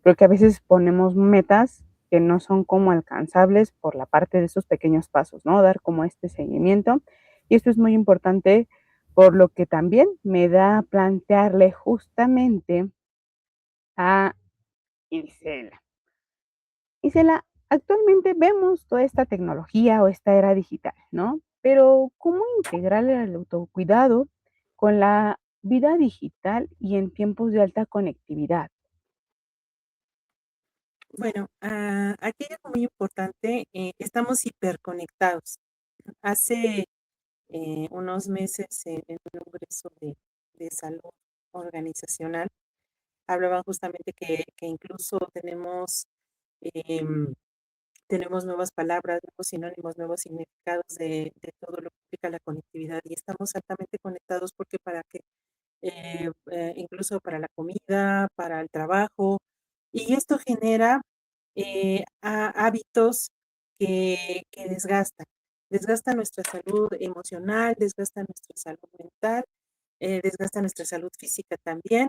creo que a veces ponemos metas que no son como alcanzables por la parte de esos pequeños pasos, ¿no? Dar como este seguimiento. Y esto es muy importante por lo que también me da plantearle justamente a Isela. Isela, actualmente vemos toda esta tecnología o esta era digital, ¿no? Pero ¿cómo integrar el autocuidado con la vida digital y en tiempos de alta conectividad? Bueno, aquí es muy importante, estamos hiperconectados. Hace unos meses en un congreso de salud organizacional, hablaban justamente que incluso em, tenemos nuevas palabras, nuevos sinónimos, nuevos significados de todo lo que implica la conectividad y estamos altamente conectados porque para que incluso para la comida, para el trabajo, y esto genera hábitos que desgastan nuestra salud emocional, desgastan nuestra salud mental, desgastan nuestra salud física también.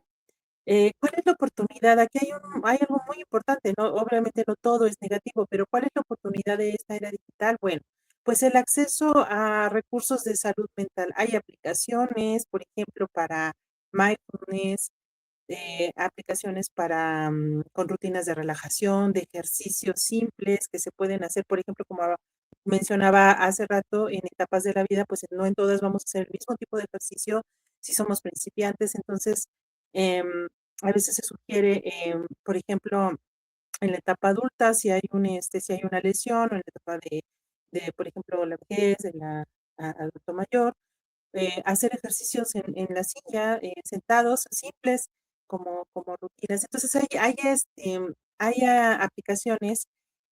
¿Cuál es la oportunidad? Aquí hay algo muy importante, ¿no? Obviamente no todo es negativo, pero ¿cuál es la oportunidad de esta era digital? Bueno, pues el acceso a recursos de salud mental. Hay aplicaciones, por ejemplo, para mindfulness, aplicaciones para con rutinas de relajación, de ejercicios simples que se pueden hacer, por ejemplo, como mencionaba hace rato, en etapas de la vida, pues no en todas vamos a hacer el mismo tipo de ejercicio si somos principiantes, entonces em, a veces se sugiere, por ejemplo, en la etapa adulta, si hay una lesión, o en la etapa por ejemplo, la vejez, de la adulto mayor, hacer ejercicios en la silla, sentados, simples, como rutinas. Entonces, hay aplicaciones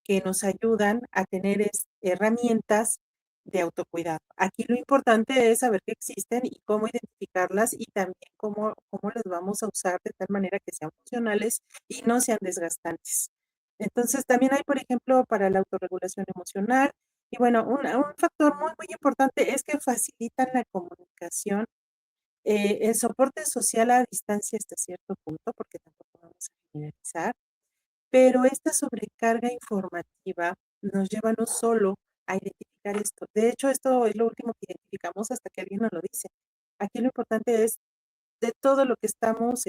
que nos ayudan a tener herramientas de autocuidado. Aquí lo importante es saber que existen y cómo identificarlas y también cómo las vamos a usar de tal manera que sean funcionales y no sean desgastantes. Entonces, también hay, por ejemplo, para la autorregulación emocional, y bueno, un factor muy importante es que facilitan la comunicación, el soporte social a distancia hasta cierto punto, porque tampoco vamos a generalizar, pero esta sobrecarga informativa nos lleva no solo a identificar esto. De hecho, esto es lo último que identificamos hasta que alguien nos lo dice. Aquí lo importante es de todo lo que estamos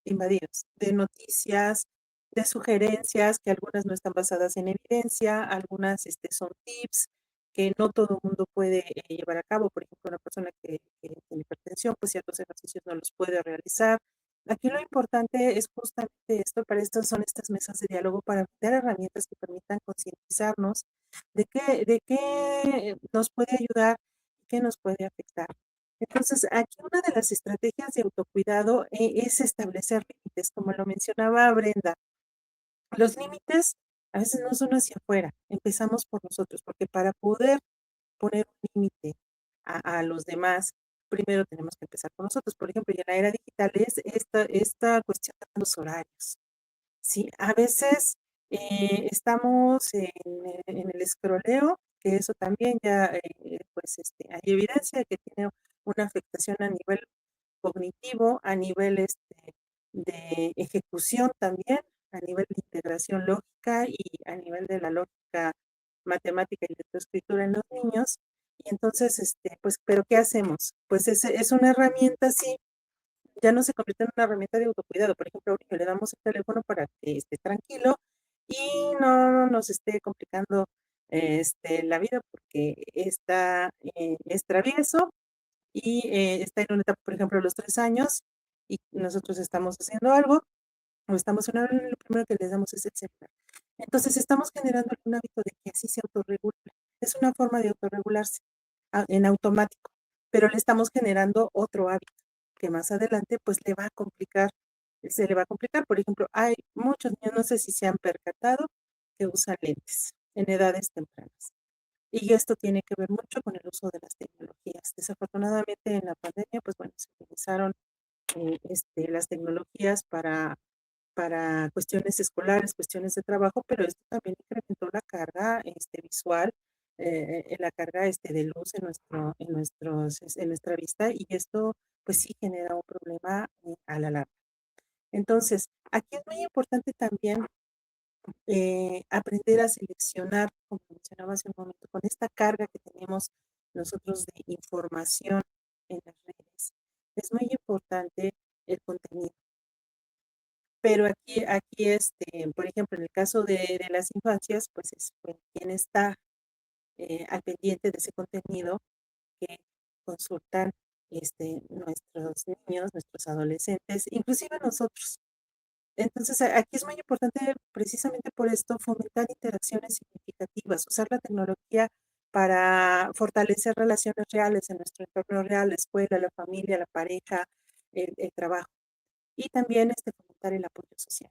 invadidos, de noticias, de sugerencias, que algunas no están basadas en evidencia, algunas son tips que no todo el mundo puede llevar a cabo. Por ejemplo, una persona que tiene hipertensión, pues ciertos ejercicios no los puede realizar. Aquí lo importante es justamente esto, para esto son estas mesas de diálogo, para dar herramientas que permitan concientizarnos de qué nos puede ayudar y qué nos puede afectar. Entonces, aquí una de las estrategias de autocuidado es establecer límites, como lo mencionaba Brenda. Los límites a veces no son hacia afuera, empezamos por nosotros, porque para poder poner un límite a los demás, primero tenemos que empezar por nosotros. Por ejemplo, y en la era digital es esta cuestión de los horarios. Sí, a veces estamos en el escroleo, que eso también ya, pues, hay evidencia de que tiene una afectación a nivel cognitivo, a nivel de ejecución también, a nivel de integración lógica y a nivel de la lógica matemática y lectoescritura en los niños. Y entonces, pues, ¿pero qué hacemos? Pues es una herramienta, sí, ya no se convierte en una herramienta de autocuidado. Por ejemplo, a un niño le damos el teléfono para que esté tranquilo y no nos esté complicando la vida porque es travieso y está en una etapa, por ejemplo, a los 3 años y nosotros estamos haciendo algo o estamos en una, lo primero que les damos es el celular. Entonces estamos generando un hábito de que así se autorregula. Es una forma de autorregularse en automático, pero le estamos generando otro hábito que más adelante pues se le va a complicar. Por ejemplo, hay muchos niños, no sé si se han percatado, que usan lentes en edades tempranas. Y esto tiene que ver mucho con el uso de las tecnologías. Desafortunadamente en la pandemia, pues bueno, se utilizaron las tecnologías para cuestiones escolares, cuestiones de trabajo, pero esto también incrementó la carga visual, la carga de luz en nuestra vista y esto pues sí genera un problema a la larga. Entonces, aquí es muy importante también aprender a seleccionar, como mencionaba hace un momento, con esta carga que tenemos nosotros de información en las redes. Es muy importante el contenido. Pero aquí por ejemplo, en el caso de las infancias, pues es quien está al pendiente de ese contenido que consultan nuestros niños, nuestros adolescentes, inclusive nosotros. Entonces, aquí es muy importante, precisamente por esto, fomentar interacciones significativas, usar la tecnología para fortalecer relaciones reales en nuestro entorno real, la escuela, la familia, la pareja, el trabajo. Y también fomentar fomentar el apoyo social.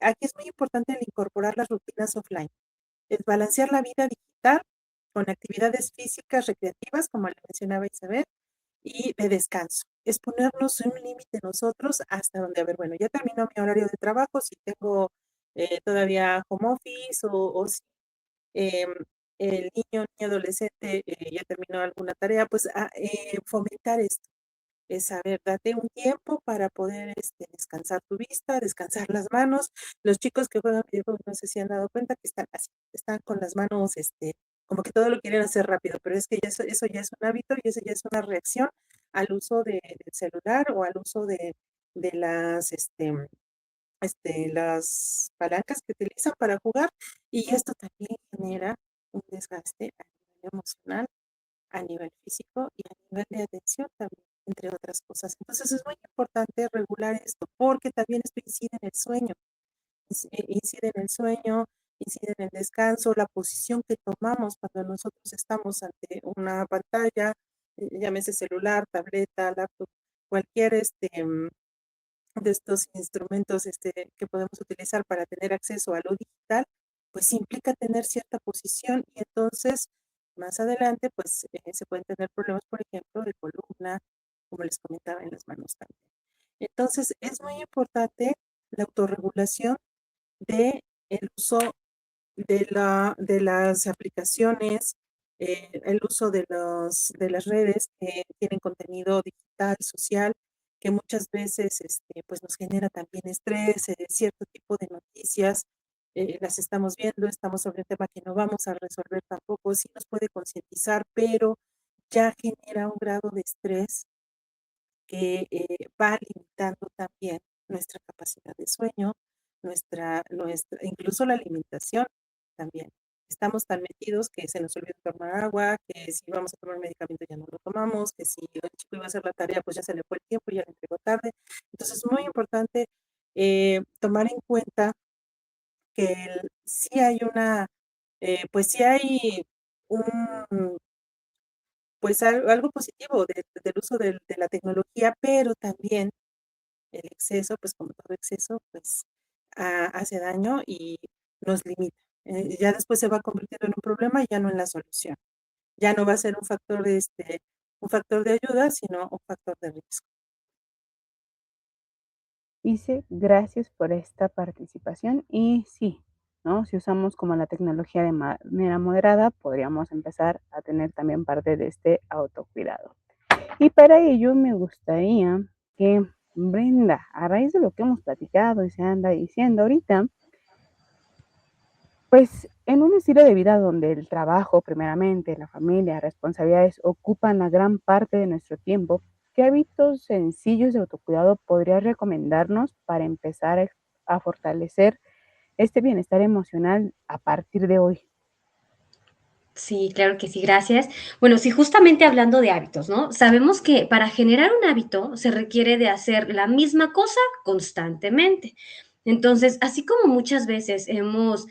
Aquí es muy importante el incorporar las rutinas offline, es balancear la vida digital con actividades físicas recreativas, como le mencionaba Isabel, y de descanso. Es ponernos un límite nosotros hasta donde, a ver, bueno, ya terminó mi horario de trabajo, si tengo todavía home office o si em, el niño adolescente ya terminó alguna tarea, pues fomentar esto. Es saber, date un tiempo para poder descansar tu vista, descansar las manos. Los chicos que juegan videojuegos no sé si han dado cuenta que están así, están con las manos, como que todo lo quieren hacer rápido, pero es que ya eso ya es un hábito y eso ya es una reacción al uso del celular o al uso de las palancas que utilizan para jugar, y esto también genera un desgaste a nivel emocional, a nivel físico y a nivel de atención también, entre otras cosas. Entonces es muy importante regular esto porque también esto incide en el sueño, incide en el descanso, la posición que tomamos cuando nosotros estamos ante una pantalla, llámese celular, tableta, laptop, cualquier de estos instrumentos que podemos utilizar para tener acceso a lo digital, pues implica tener cierta posición y entonces más adelante pues se pueden tener problemas, por ejemplo, de columna, como les comentaba, en las manos también. Entonces es muy importante la autorregulación de el uso de las aplicaciones, el uso de las redes que tienen contenido digital, social, que muchas veces pues nos genera también estrés, cierto tipo de noticias, las estamos viendo, estamos sobre un tema que no vamos a resolver tampoco, sí nos puede concientizar, pero ya genera un grado de estrés que va limitando también nuestra capacidad de sueño, incluso la alimentación también. Estamos tan metidos que se nos olvida tomar agua, que si vamos a tomar medicamento ya no lo tomamos, que si el chico iba a hacer la tarea, pues ya se le fue el tiempo, ya lo entregó tarde. Entonces es muy importante tomar en cuenta que sí hay pues sí hay un, pues algo positivo del uso de la tecnología, pero también el exceso, pues como todo exceso, pues hace daño y nos limita. Ya después se va convirtiendo en un problema y ya no en la solución. Ya no va a ser un factor de ayuda, sino un factor de riesgo. Dice, gracias por esta participación. Y sí, ¿no? Si usamos como la tecnología de manera moderada, podríamos empezar a tener también parte de este autocuidado. Y para ello me gustaría que Brenda, a raíz de lo que hemos platicado y se anda diciendo ahorita, pues en un estilo de vida donde el trabajo, primeramente, la familia, responsabilidades ocupan la gran parte de nuestro tiempo, ¿qué hábitos sencillos de autocuidado podrías recomendarnos para empezar a fortalecer este bienestar emocional a partir de hoy? Sí, claro que sí, gracias. Bueno, sí, justamente hablando de hábitos, ¿no? Sabemos que para generar un hábito se requiere de hacer la misma cosa constantemente. Entonces, así como muchas veces hemos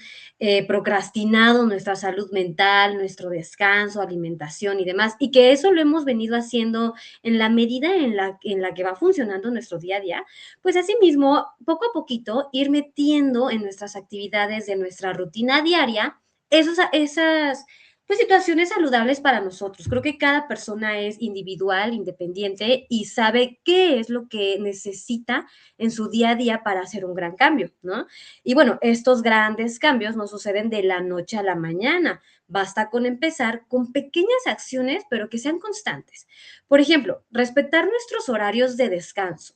procrastinado nuestra salud mental, nuestro descanso, alimentación y demás, y que eso lo hemos venido haciendo en la medida en la que va funcionando nuestro día a día, pues asimismo, poco a poquito, ir metiendo en nuestras actividades de nuestra rutina diaria esas pues situaciones saludables para nosotros. Creo que cada persona es individual, independiente y sabe qué es lo que necesita en su día a día para hacer un gran cambio, ¿no? Y bueno, estos grandes cambios no suceden de la noche a la mañana. Basta con empezar con pequeñas acciones, pero que sean constantes. Por ejemplo, respetar nuestros horarios de descanso,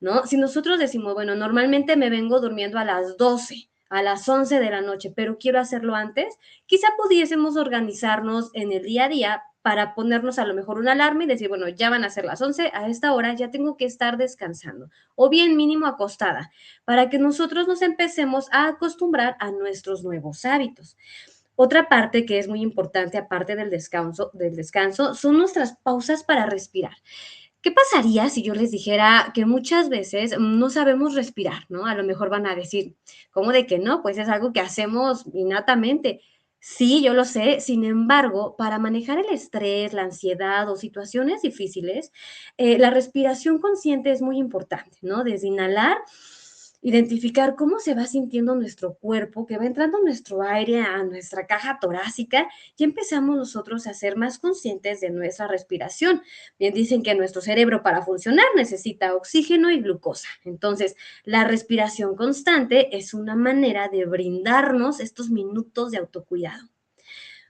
¿no? Si nosotros decimos, bueno, normalmente me vengo durmiendo a las 12, a las 11 de la noche, pero quiero hacerlo antes, quizá pudiésemos organizarnos en el día a día para ponernos a lo mejor una alarma y decir, bueno, ya van a ser las 11, a esta hora ya tengo que estar descansando, o bien mínimo acostada, para que nosotros nos empecemos a acostumbrar a nuestros nuevos hábitos. Otra parte que es muy importante, aparte del descanso, son nuestras pausas para respirar. ¿Qué pasaría si yo les dijera que muchas veces no sabemos respirar, ¿no? A lo mejor van a decir, ¿cómo de que no? Pues es algo que hacemos innatamente. Sí, yo lo sé. Sin embargo, para manejar el estrés, la ansiedad o situaciones difíciles, la respiración consciente es muy importante, ¿no? Desde inhalar, identificar cómo se va sintiendo nuestro cuerpo, que va entrando nuestro aire a nuestra caja torácica y empezamos nosotros a ser más conscientes de nuestra respiración. Bien, dicen que nuestro cerebro para funcionar necesita oxígeno y glucosa. Entonces, la respiración constante es una manera de brindarnos estos minutos de autocuidado.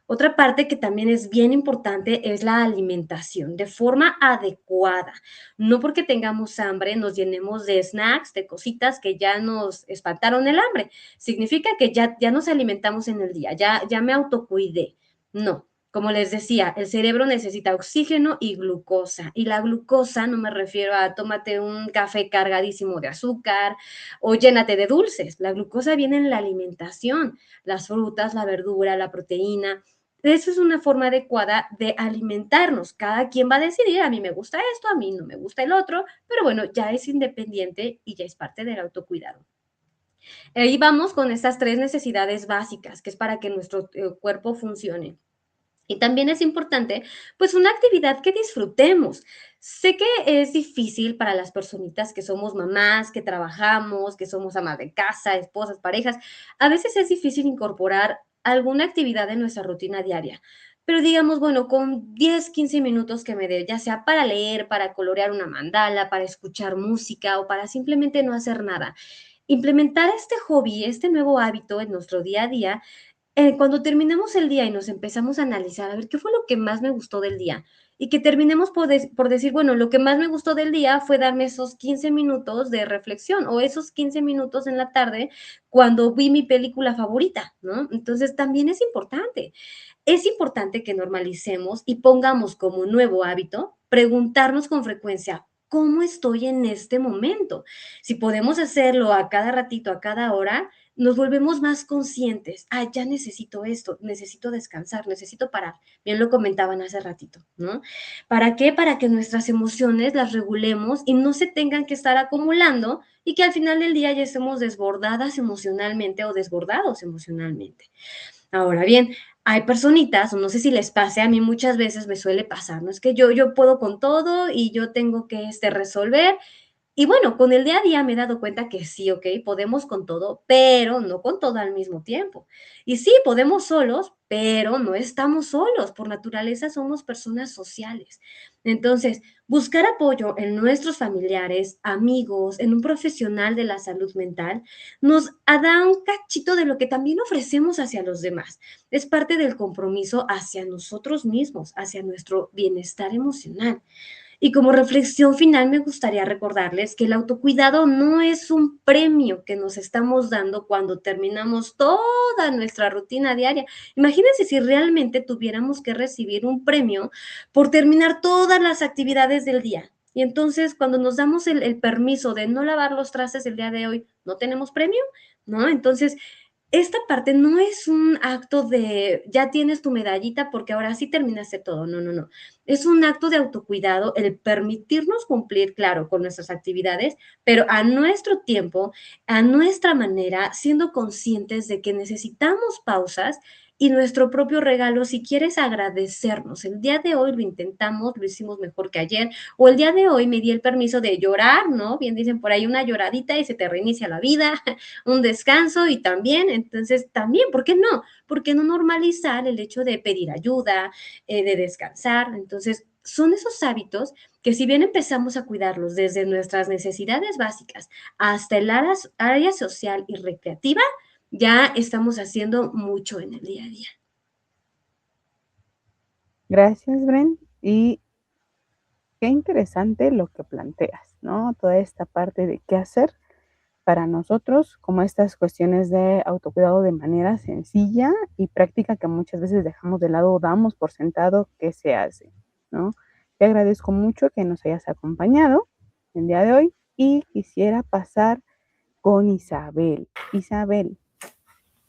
Otra parte que también es bien importante es la alimentación de forma adecuada. No porque tengamos hambre nos llenemos de snacks, de cositas que ya nos espantaron el hambre. Significa que ya nos alimentamos en el día, ya me autocuidé. No, como les decía, el cerebro necesita oxígeno y glucosa. Y la glucosa no me refiero a tómate un café cargadísimo de azúcar o llénate de dulces. La glucosa viene en la alimentación, las frutas, la verdura, la proteína. Eso es una forma adecuada de alimentarnos. Cada quien va a decidir, a mí me gusta esto, a mí no me gusta el otro, pero bueno, ya es independiente y ya es parte del autocuidado. Ahí vamos con estas 3 necesidades básicas, que es para que nuestro cuerpo funcione. Y también es importante, pues, una actividad que disfrutemos. Sé que es difícil para las personitas que somos mamás, que trabajamos, que somos amas de casa, esposas, parejas. A veces es difícil incorporar alguna actividad en nuestra rutina diaria. Pero digamos, bueno, con 10, 15 minutos que me dé, ya sea para leer, para colorear una mandala, para escuchar música o para simplemente no hacer nada. Implementar este hobby, este nuevo hábito en nuestro día a día cuando terminemos el día y nos empezamos a analizar, a ver, ¿qué fue lo que más me gustó del día? Y que terminemos por decir, bueno, lo que más me gustó del día fue darme esos 15 minutos de reflexión o esos 15 minutos en la tarde cuando vi mi película favorita, ¿no? Entonces, también es importante. Es importante que normalicemos y pongamos como nuevo hábito preguntarnos con frecuencia, ¿cómo estoy en este momento? Si podemos hacerlo a cada ratito, a cada hora, nos volvemos más conscientes. Ah, ya necesito esto, necesito descansar, necesito parar. Bien lo comentaban hace ratito, ¿no? ¿Para qué? Para que nuestras emociones las regulemos y no se tengan que estar acumulando y que al final del día ya estemos desbordadas emocionalmente o desbordados emocionalmente. Ahora bien, hay personitas, o no sé si les pase, a mí muchas veces me suele pasar, ¿no? Es que yo puedo con todo y yo tengo que resolver y bueno, con el día a día me he dado cuenta que sí, okey, podemos con todo, pero no con todo al mismo tiempo. Y sí, podemos solos, pero no estamos solos, por naturaleza somos personas sociales. Entonces, buscar apoyo en nuestros familiares, amigos, en un profesional de la salud mental, nos da un cachito de lo que también ofrecemos hacia los demás. Es parte del compromiso hacia nosotros mismos, hacia nuestro bienestar emocional. Y como reflexión final, me gustaría recordarles que el autocuidado no es un premio que nos estamos dando cuando terminamos toda nuestra rutina diaria. Imagínense si realmente tuviéramos que recibir un premio por terminar todas las actividades del día. Y entonces, cuando nos damos el permiso de no lavar los trastes el día de hoy, ¿no tenemos premio? ¿No? Entonces, esta parte no es un acto de ya tienes tu medallita porque ahora sí terminaste todo. No, no, no. Es un acto de autocuidado el permitirnos cumplir, claro, con nuestras actividades, pero a nuestro tiempo, a nuestra manera, siendo conscientes de que necesitamos pausas y nuestro propio regalo, si quieres agradecernos. El día de hoy lo intentamos, lo hicimos mejor que ayer, o el día de hoy me di el permiso de llorar, ¿no? Bien dicen por ahí una lloradita y se te reinicia la vida, un descanso y también, entonces, también, ¿por qué no? ¿Por qué no normalizar el hecho de pedir ayuda, de descansar? Entonces, son esos hábitos que si bien empezamos a cuidarlos desde nuestras necesidades básicas hasta el área social y recreativa, ya estamos haciendo mucho en el día a día. Gracias, Bren. Y qué interesante lo que planteas, ¿no? Toda esta parte de qué hacer para nosotros, como estas cuestiones de autocuidado de manera sencilla y práctica que muchas veces dejamos de lado o damos por sentado que se hace, ¿no? Te agradezco mucho que nos hayas acompañado el día de hoy y quisiera pasar con Isabel. Isabel,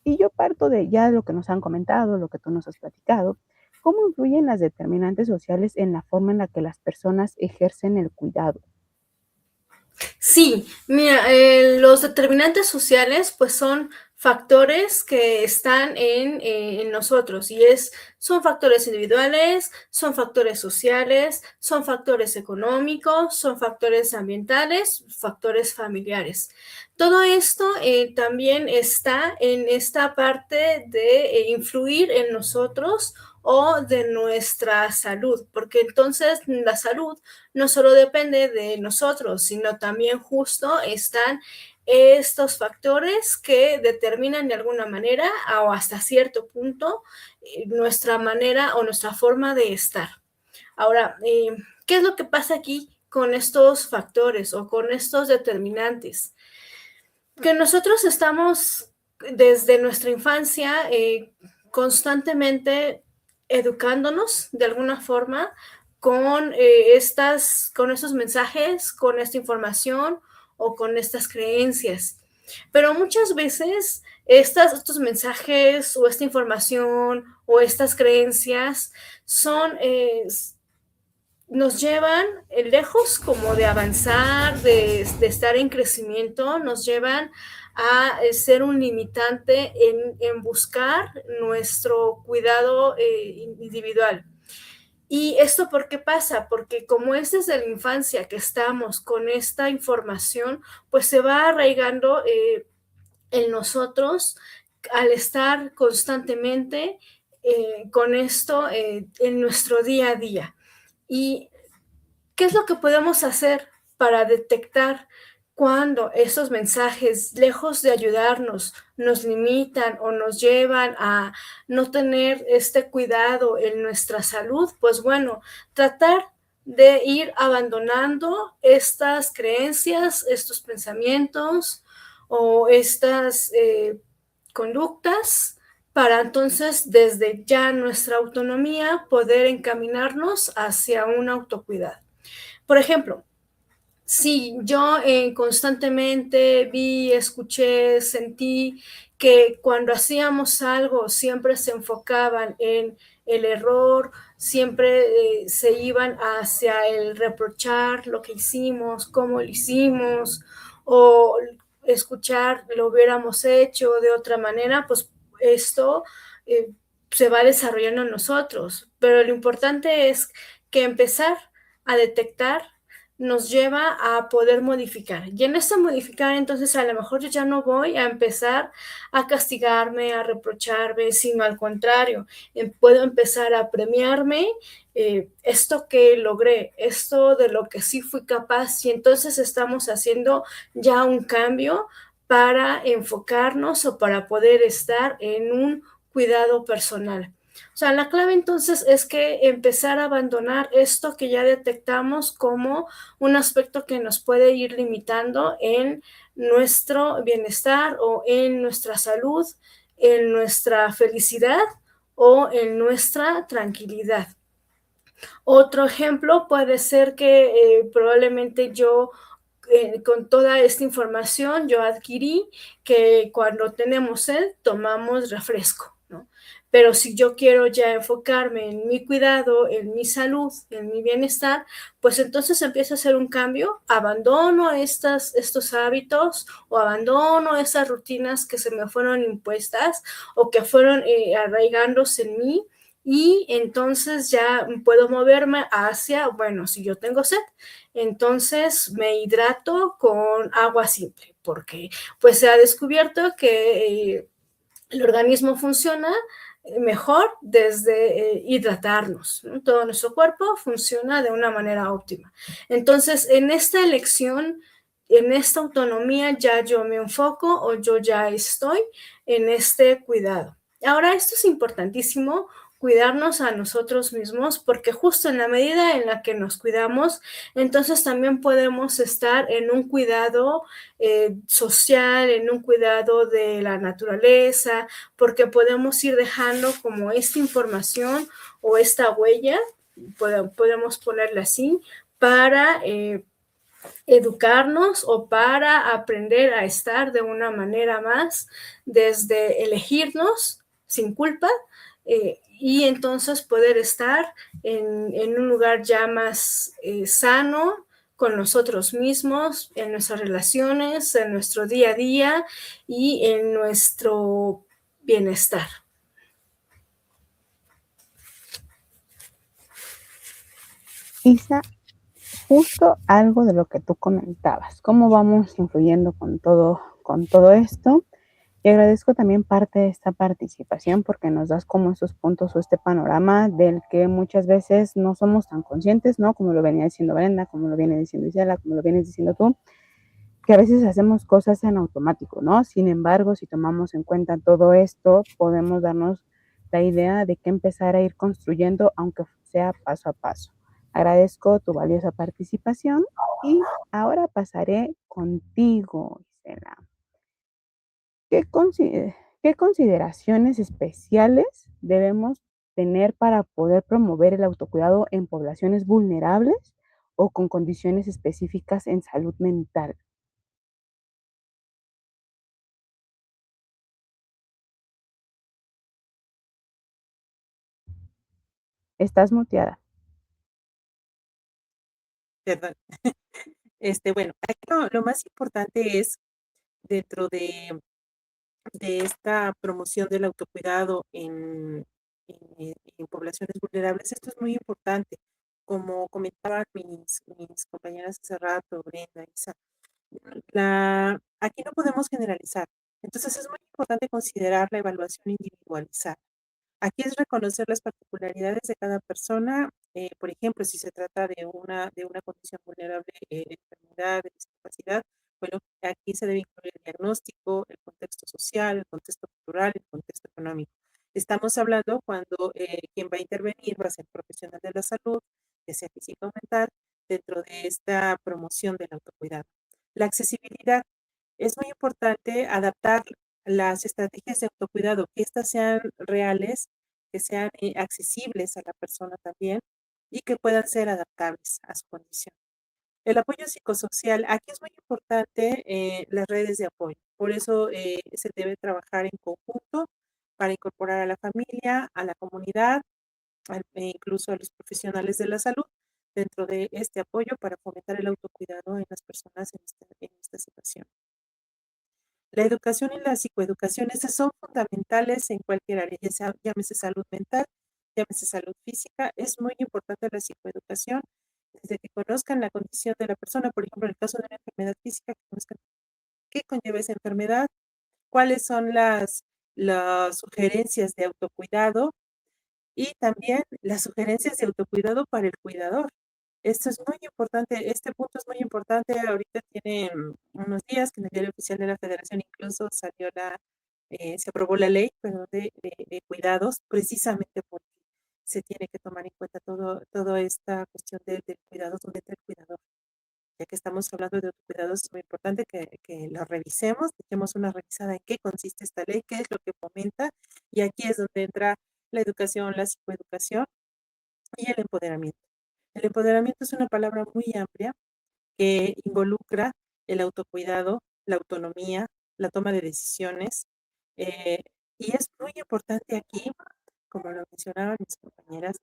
y yo parto de ya lo que nos han comentado, lo que tú nos has platicado, ¿cómo influyen las determinantes sociales en la forma en la que las personas ejercen el cuidado? Sí, mira, los determinantes sociales pues son factores que están en nosotros y son factores individuales, son factores sociales, son factores económicos, son factores ambientales, factores familiares. Todo esto también está en esta parte de influir en nosotros o de nuestra salud, porque entonces la salud no solo depende de nosotros, sino también justo están estos factores que determinan de alguna manera o hasta cierto punto nuestra manera o nuestra forma de estar. Ahora, ¿qué es lo que pasa aquí con estos factores o con estos determinantes? Que nosotros estamos desde nuestra infancia constantemente educándonos de alguna forma con estos mensajes, con esta información o con estas creencias. Pero muchas veces estos mensajes o esta información o estas creencias nos llevan lejos como de avanzar, de estar en crecimiento, nos llevan a ser un limitante en buscar nuestro cuidado individual. ¿Y esto por qué pasa? Porque como es desde la infancia que estamos con esta información, pues se va arraigando en nosotros al estar constantemente con esto en nuestro día a día. ¿Y qué es lo que podemos hacer para detectar cuando esos mensajes, lejos de ayudarnos, nos limitan o nos llevan a no tener este cuidado en nuestra salud? Pues bueno, tratar de ir abandonando estas creencias, estos pensamientos o estas conductas para entonces desde ya nuestra autonomía poder encaminarnos hacia un autocuidado. Por ejemplo, si yo constantemente vi, escuché, sentí que cuando hacíamos algo siempre se enfocaban en el error, siempre se iban hacia el reprochar lo que hicimos, cómo lo hicimos, o escuchar lo hubiéramos hecho de otra manera, pues esto se va desarrollando en nosotros. Pero lo importante es que empezar a detectar nos lleva a poder modificar. Y en este modificar, entonces, a lo mejor yo ya no voy a empezar a castigarme, a reprocharme, sino al contrario, puedo empezar a premiarme esto que logré, esto de lo que sí fui capaz, y entonces estamos haciendo ya un cambio para enfocarnos o para poder estar en un cuidado personal. O sea, la clave entonces es que empezar a abandonar esto que ya detectamos como un aspecto que nos puede ir limitando en nuestro bienestar o en nuestra salud, en nuestra felicidad o en nuestra tranquilidad. Otro ejemplo puede ser que probablemente yo con toda esta información yo adquirí que cuando tenemos sed tomamos refresco, ¿no? Pero si yo quiero ya enfocarme en mi cuidado, en mi salud, en mi bienestar, pues entonces empiezo a hacer un cambio, abandono estos hábitos o abandono esas rutinas que se me fueron impuestas o que fueron arraigándose en mí. Y entonces ya puedo moverme hacia, bueno, si yo tengo sed, entonces me hidrato con agua simple, porque pues se ha descubierto que el organismo funciona mejor desde hidratarnos, ¿no? Todo nuestro cuerpo funciona de una manera óptima. Entonces, en esta elección, en esta autonomía, ya yo me enfoco o yo ya estoy en este cuidado. Ahora, esto es importantísimo, cuidarnos a nosotros mismos, porque justo en la medida en la que nos cuidamos, entonces también podemos estar en un cuidado social, en un cuidado de la naturaleza, porque podemos ir dejando como esta información o esta huella, podemos ponerla así, para educarnos o para aprender a estar de una manera más desde elegirnos sin culpa y entonces poder estar en un lugar ya más sano, con nosotros mismos, en nuestras relaciones, en nuestro día a día y en nuestro bienestar. Isa, justo algo de lo que tú comentabas, cómo vamos influyendo con todo esto. Y agradezco también parte de esta participación porque nos das como esos puntos o este panorama del que muchas veces no somos tan conscientes, ¿no? Como lo venía diciendo Brenda, como lo viene diciendo Isela, como lo vienes diciendo tú, que a veces hacemos cosas en automático, ¿no? Sin embargo, si tomamos en cuenta todo esto, podemos darnos la idea de que empezar a ir construyendo, aunque sea paso a paso. Agradezco tu valiosa participación y ahora pasaré contigo, Isela. ¿Qué consideraciones especiales debemos tener para poder promover el autocuidado en poblaciones vulnerables o con condiciones específicas en salud mental? Estás muteada. Perdón. Bueno, aquí lo más importante es dentro de esta promoción del autocuidado en poblaciones vulnerables, esto es muy importante. Como comentaban mis compañeras hace rato, Brenda, Isa, aquí no podemos generalizar. Entonces es muy importante considerar la evaluación individualizada. Aquí es reconocer las particularidades de cada persona. Por ejemplo, si se trata de una condición vulnerable de enfermedad, de discapacidad, bueno, aquí se debe incluir el diagnóstico, el contexto social, el contexto cultural, el contexto económico. Estamos hablando cuando quien va a intervenir va a ser profesional de la salud, ya sea física o mental, dentro de esta promoción del autocuidado. La accesibilidad. Es muy importante adaptar las estrategias de autocuidado, que éstas sean reales, que sean accesibles a la persona también y que puedan ser adaptables a su condición. El apoyo psicosocial, aquí es muy importante las redes de apoyo. Por eso se debe trabajar en conjunto para incorporar a la familia, a la comunidad, incluso a los profesionales de la salud dentro de este apoyo para fomentar el autocuidado en las personas en esta situación. La educación y la psicoeducación, esas son fundamentales en cualquier área, ya sea, llámese salud mental, llámese salud física. Es muy importante la psicoeducación, desde que conozcan la condición de la persona, por ejemplo, en el caso de una enfermedad física, que conozcan qué conlleva esa enfermedad, cuáles son las sugerencias de autocuidado y también las sugerencias de autocuidado para el cuidador. Esto es muy importante, este punto es muy importante. Ahorita tiene unos días que en el Diario Oficial de la Federación incluso se aprobó la ley, perdón, de cuidados, precisamente porque se tiene que tomar en cuenta toda esta cuestión del cuidado, donde está el cuidador. Ya que estamos hablando de autocuidados, es muy importante que lo revisemos, echemos una revisada en qué consiste esta ley, qué es lo que fomenta, y aquí es donde entra la educación, la psicoeducación y el empoderamiento. El empoderamiento es una palabra muy amplia que involucra el autocuidado, la autonomía, la toma de decisiones, eh, y es muy importante aquí, como lo mencionaban mis compañeras,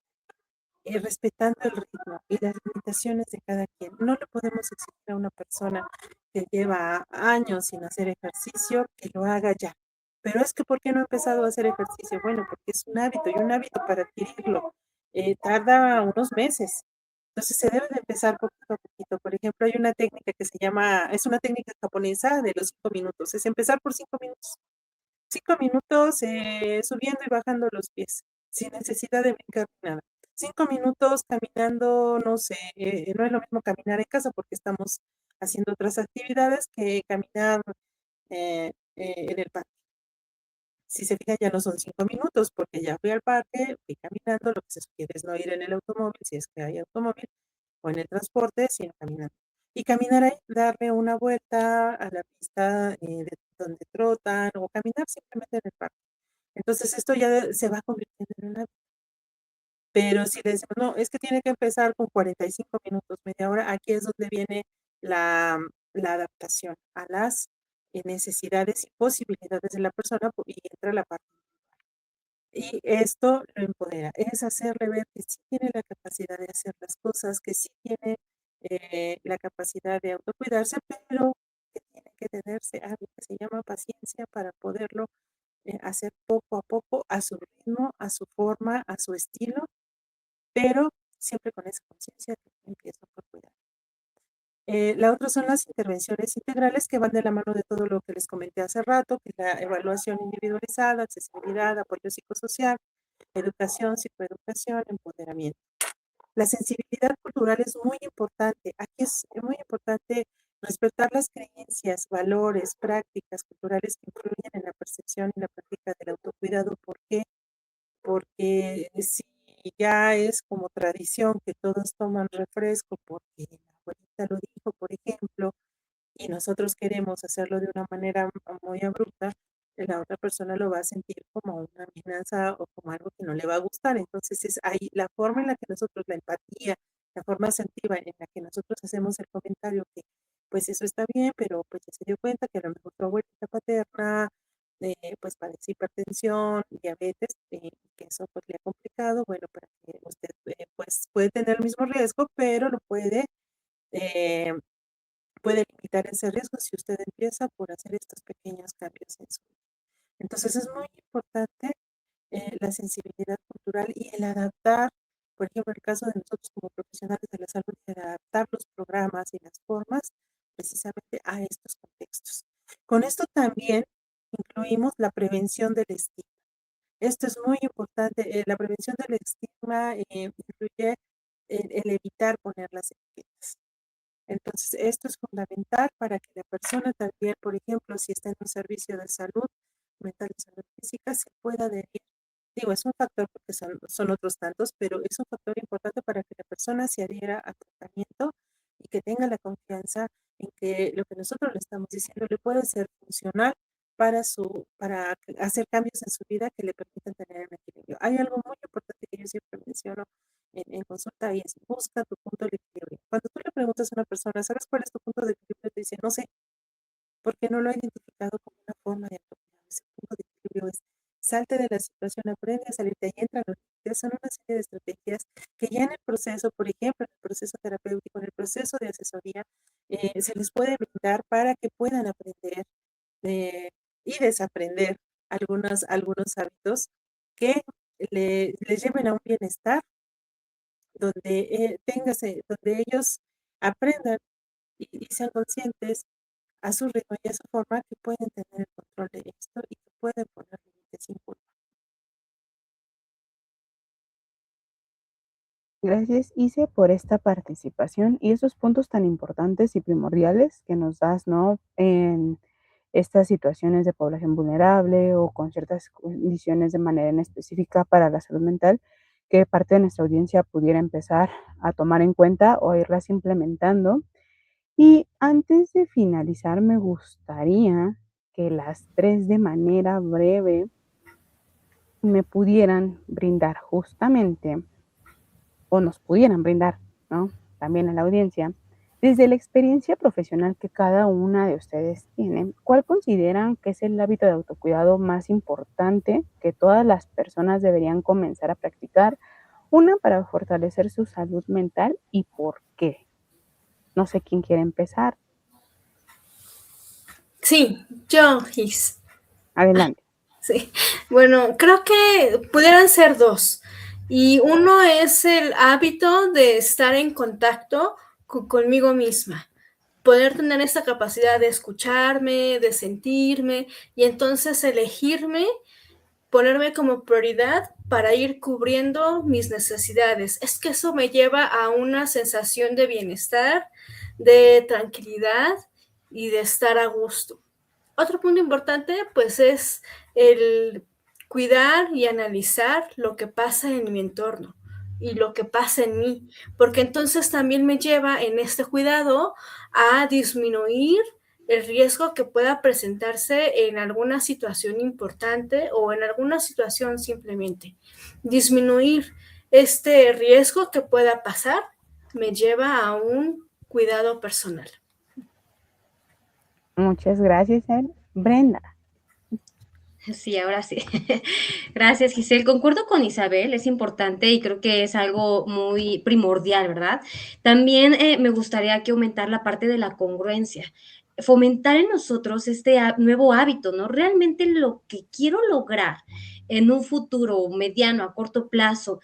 respetando el ritmo y las limitaciones de cada quien. No le podemos exigir a una persona que lleva años sin hacer ejercicio que lo haga ya. Pero es que, ¿por qué no ha empezado a hacer ejercicio? Bueno, porque es un hábito y un hábito para adquirirlo tarda unos meses. Entonces se debe de empezar poquito a poquito. Por ejemplo, hay una técnica que se llama, es una técnica japonesa de los 5 minutos. Es empezar por 5 minutos. 5 minutos subiendo y bajando los pies, sin necesidad de brincar ni nada. 5 minutos caminando, no sé, no es lo mismo caminar en casa porque estamos haciendo otras actividades que caminar en el parque. Si se fijan, ya no son 5 minutos porque ya fui al parque, fui caminando, lo que se sugiere es no ir en el automóvil, si es que hay automóvil, o en el transporte, sino caminando. Y caminar ahí, darle una vuelta a la pista de donde trotan o caminar simplemente en el parque. Entonces esto ya se va convirtiendo en una... Pero si le decimos, no, es que tiene que empezar con 45 minutos, media hora, aquí es donde viene la, la adaptación a las necesidades y posibilidades de la persona y entra la parte. Y esto lo empodera, es hacerle ver que sí tiene la capacidad de hacer las cosas, que sí tiene la capacidad de autocuidarse, pero que tiene que tenerse algo que se llama paciencia para poderlo hacer poco a poco, a su ritmo, a su forma, a su estilo, pero siempre con esa conciencia de que empiezo por cuidar. La otra son las intervenciones integrales que van de la mano de todo lo que les comenté hace rato, que es la evaluación individualizada, accesibilidad, apoyo psicosocial, educación, psicoeducación, empoderamiento. La sensibilidad cultural es muy importante. Aquí es muy importante respetar las creencias, valores, prácticas culturales que influyen en la percepción y la práctica del autocuidado. ¿Por qué? Porque si ya es como tradición que todos toman refresco porque la abuelita lo dijo, por ejemplo, y nosotros queremos hacerlo de una manera muy abrupta, la otra persona lo va a sentir como una amenaza o como algo que no le va a gustar. Entonces es ahí la forma en la que nosotros, la empatía, la forma asertiva en la que nosotros hacemos el comentario que pues eso está bien, pero pues ya se dio cuenta que a lo mejor tu abuelita paterna pues padece hipertensión, diabetes, que eso pues le ha complicado, bueno, para que usted pues puede tener el mismo riesgo, pero lo eh, puede limitar ese riesgo si usted empieza por hacer estos pequeños cambios en su vida. Entonces es muy importante la sensibilidad cultural y el adaptar, por ejemplo, en el caso de nosotros como profesionales de la salud, el adaptar los programas y las formas precisamente a estos contextos. Con esto también incluimos la prevención del estigma. Esto es muy importante. La prevención del estigma incluye el evitar poner las etiquetas. Entonces, esto es fundamental para que la persona también, por ejemplo, si está en un servicio de salud mental y salud física, se pueda adherir. Digo, es un factor porque son otros tantos, pero es un factor importante para que la persona se adhiera al tratamiento y que tenga la confianza en que lo que nosotros le estamos diciendo le puede ser funcional para hacer cambios en su vida que le permitan tener un equilibrio. Hay algo muy importante que yo siempre menciono en consulta y es busca tu punto de equilibrio. Cuando tú le preguntas a una persona, ¿sabes cuál es tu punto de equilibrio? Te dice, no sé, porque no lo ha identificado como una forma de autocuidado. Ese punto de equilibrio es salte de la situación, aprende a salir de ahí, entra los límites. Son una serie de estrategias que ya en el proceso, por ejemplo, en el proceso terapéutico, en el proceso de asesoría, se les puede brindar para que puedan aprender eh, y desaprender algunos hábitos que les lleven a un bienestar donde ellos aprendan y sean conscientes a su ritmo y a su forma que pueden tener el control de esto y que pueden poner límites sin culpa. Gracias, Ise, por esta participación y esos puntos tan importantes y primordiales que nos das, ¿no? En estas situaciones de población vulnerable o con ciertas condiciones de manera en específica para la salud mental, que parte de nuestra audiencia pudiera empezar a tomar en cuenta o irlas implementando. Y antes de finalizar, me gustaría que las tres de manera breve me pudieran brindar justamente o nos pudieran brindar, ¿no? También a la audiencia, desde la experiencia profesional que cada una de ustedes tiene, ¿cuál consideran que es el hábito de autocuidado más importante que todas las personas deberían comenzar a practicar? Una, para fortalecer su salud mental y por qué. No sé quién quiere empezar. Sí, yo, Gis. Adelante. Sí, bueno, creo que pudieran ser dos. Y uno es el hábito de estar en contacto conmigo misma, poder tener esta capacidad de escucharme, de sentirme y entonces elegirme, ponerme como prioridad para ir cubriendo mis necesidades. Es que eso me lleva a una sensación de bienestar, de tranquilidad y de estar a gusto. Otro punto importante, pues, es el cuidar y analizar lo que pasa en mi entorno y lo que pasa en mí, porque entonces también me lleva en este cuidado a disminuir el riesgo que pueda presentarse en alguna situación importante o en alguna situación simplemente. Disminuir este riesgo que pueda pasar me lleva a un cuidado personal. Muchas gracias, Brenda. Sí, ahora sí. Gracias, Giselle. Concuerdo con Isabel, es importante y creo que es algo muy primordial, ¿verdad? También me gustaría que aumentar la parte de la congruencia, fomentar en nosotros este nuevo hábito, ¿no? Realmente lo que quiero lograr en un futuro mediano, a corto plazo,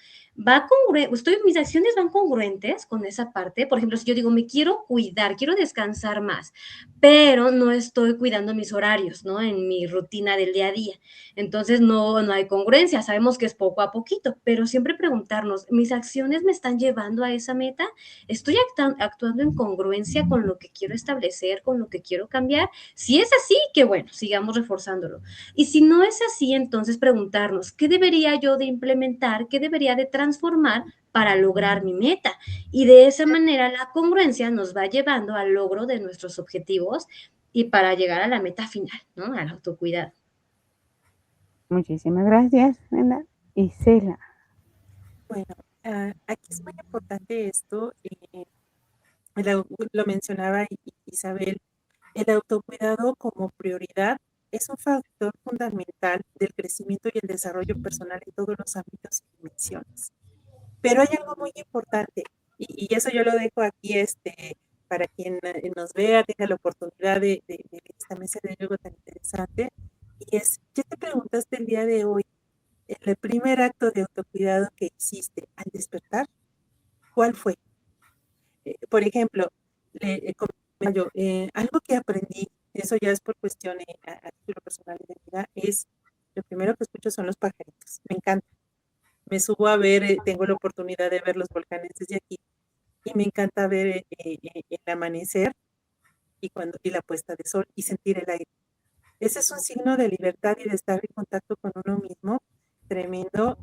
mis acciones van congruentes con esa parte. Por ejemplo, si yo digo, me quiero cuidar, quiero descansar más, pero no estoy cuidando mis horarios, ¿no? En mi rutina del día a día. Entonces no hay congruencia, sabemos que es poco a poquito, pero siempre preguntarnos, ¿mis acciones me están llevando a esa meta? ¿Estoy actuando en congruencia con lo que quiero establecer, con lo que quiero cambiar? Si es así, que bueno, sigamos reforzándolo. Y si no es así, entonces preguntarnos, ¿qué debería yo de implementar? ¿Qué debería de transformar para lograr mi meta? Y de esa manera la congruencia nos va llevando al logro de nuestros objetivos y para llegar a la meta final, ¿no? Al autocuidado. Muchísimas gracias, Brenda. Isela. Bueno, aquí es muy importante esto, lo mencionaba Isabel, el autocuidado como prioridad es un factor fundamental del crecimiento y el desarrollo personal en todos los ámbitos y dimensiones. Pero hay algo muy importante, y eso yo lo dejo aquí para quien nos vea, tenga la oportunidad de ver esta mesa de diálogo tan interesante, y es, ¿ya te preguntaste el día de hoy, el primer acto de autocuidado que hiciste al despertar? ¿Cuál fue? Por ejemplo, comento yo, algo que aprendí, eso ya es por cuestión a título personal de vida, es lo primero que escucho son los pajaritos. Me encanta. Me subo a ver, tengo la oportunidad de ver los volcanes desde aquí y me encanta ver el amanecer y la puesta de sol y sentir el aire. Ese es un signo de libertad y de estar en contacto con uno mismo tremendo.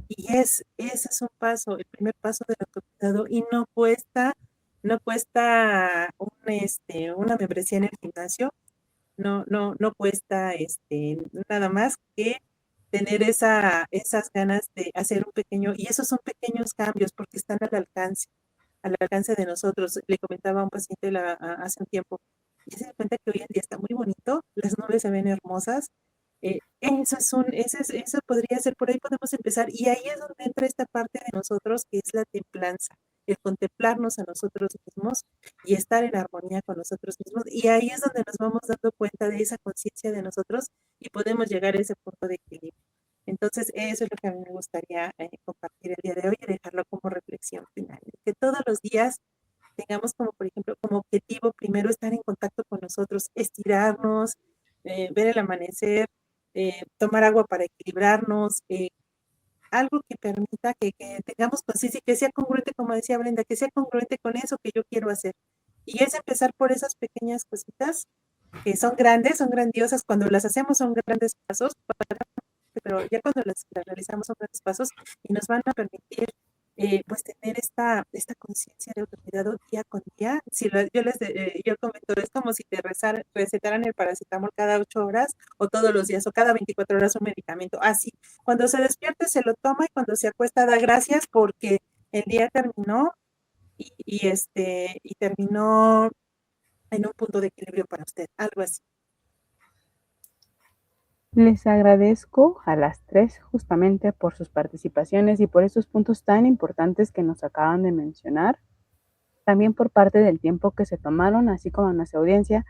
Ese es un paso, el primer paso del autocuidado y no cuesta una membresía en el gimnasio, no cuesta nada más que tener esas ganas de hacer un pequeño, y esos son pequeños cambios porque están al alcance de nosotros. Le comentaba a un paciente hace un tiempo, y se da cuenta que hoy en día está muy bonito, las nubes se ven hermosas. Eso podría ser, por ahí podemos empezar, y ahí es donde entra esta parte de nosotros que es la templanza, el contemplarnos a nosotros mismos y estar en armonía con nosotros mismos, y ahí es donde nos vamos dando cuenta de esa conciencia de nosotros y podemos llegar a ese punto de equilibrio. Entonces, eso es lo que a mí me gustaría compartir el día de hoy y dejarlo como reflexión final, que todos los días tengamos como, por ejemplo, como objetivo primero estar en contacto con nosotros, estirarnos, ver el amanecer, tomar agua para equilibrarnos, algo que permita que tengamos conciencia y que sea congruente, como decía Brenda, que sea congruente con eso que yo quiero hacer. Y es empezar por esas pequeñas cositas que son grandes, son grandiosas, cuando las hacemos son grandes pasos, pero ya cuando las realizamos son grandes pasos y nos van a permitir pues tener esta conciencia de autocuidado día con día. Si yo comento, es como si te recetaran el paracetamol cada 8 horas o todos los días o cada 24 horas un medicamento. Así, cuando se despierte se lo toma y cuando se acuesta da gracias porque el día terminó y terminó en un punto de equilibrio para usted, algo así. Les agradezco a las tres justamente por sus participaciones y por esos puntos tan importantes que nos acaban de mencionar. También por parte del tiempo que se tomaron, así como a nuestra audiencia,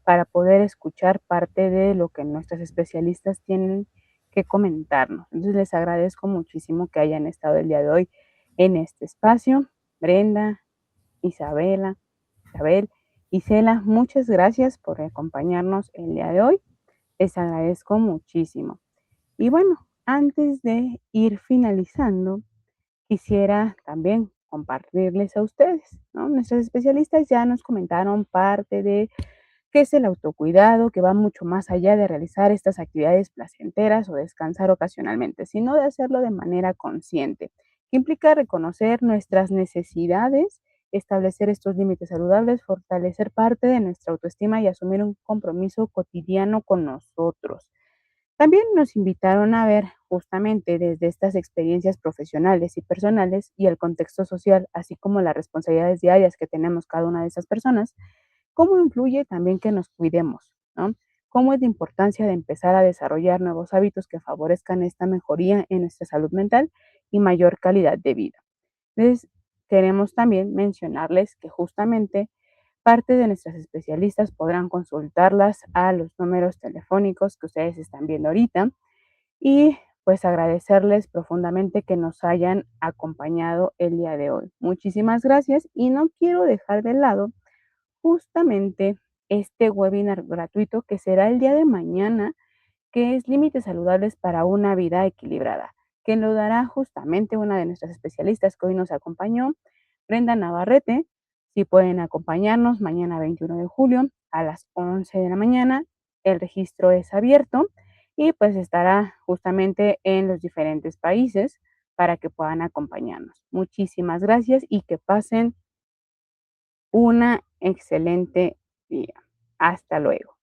para poder escuchar parte de lo que nuestros especialistas tienen que comentarnos. Entonces les agradezco muchísimo que hayan estado el día de hoy en este espacio. Brenda, Isabel, Isela, muchas gracias por acompañarnos el día de hoy. Les agradezco muchísimo. Y bueno, antes de ir finalizando, quisiera también compartirles a ustedes, ¿no? Nuestros especialistas ya nos comentaron parte de qué es el autocuidado, que va mucho más allá de realizar estas actividades placenteras o descansar ocasionalmente, sino de hacerlo de manera consciente, que implica reconocer nuestras necesidades, establecer estos límites saludables, fortalecer parte de nuestra autoestima y asumir un compromiso cotidiano con nosotros. También nos invitaron a ver justamente desde estas experiencias profesionales y personales y el contexto social, así como las responsabilidades diarias que tenemos cada una de esas personas, cómo influye también que nos cuidemos, ¿no? cómo es la importancia de empezar a desarrollar nuevos hábitos que favorezcan esta mejoría en nuestra salud mental y mayor calidad de vida. Les queremos también mencionarles que justamente parte de nuestras especialistas podrán consultarlas a los números telefónicos que ustedes están viendo ahorita y pues agradecerles profundamente que nos hayan acompañado el día de hoy. Muchísimas gracias y no quiero dejar de lado justamente este webinar gratuito que será el día de mañana, que es Límites Saludables para una Vida Equilibrada, que lo dará justamente una de nuestras especialistas que hoy nos acompañó, Brenda Navarrete. Si pueden acompañarnos mañana 21 de julio a las 11 de la mañana, el registro es abierto y pues estará justamente en los diferentes países para que puedan acompañarnos. Muchísimas gracias y que pasen una excelente día. Hasta luego.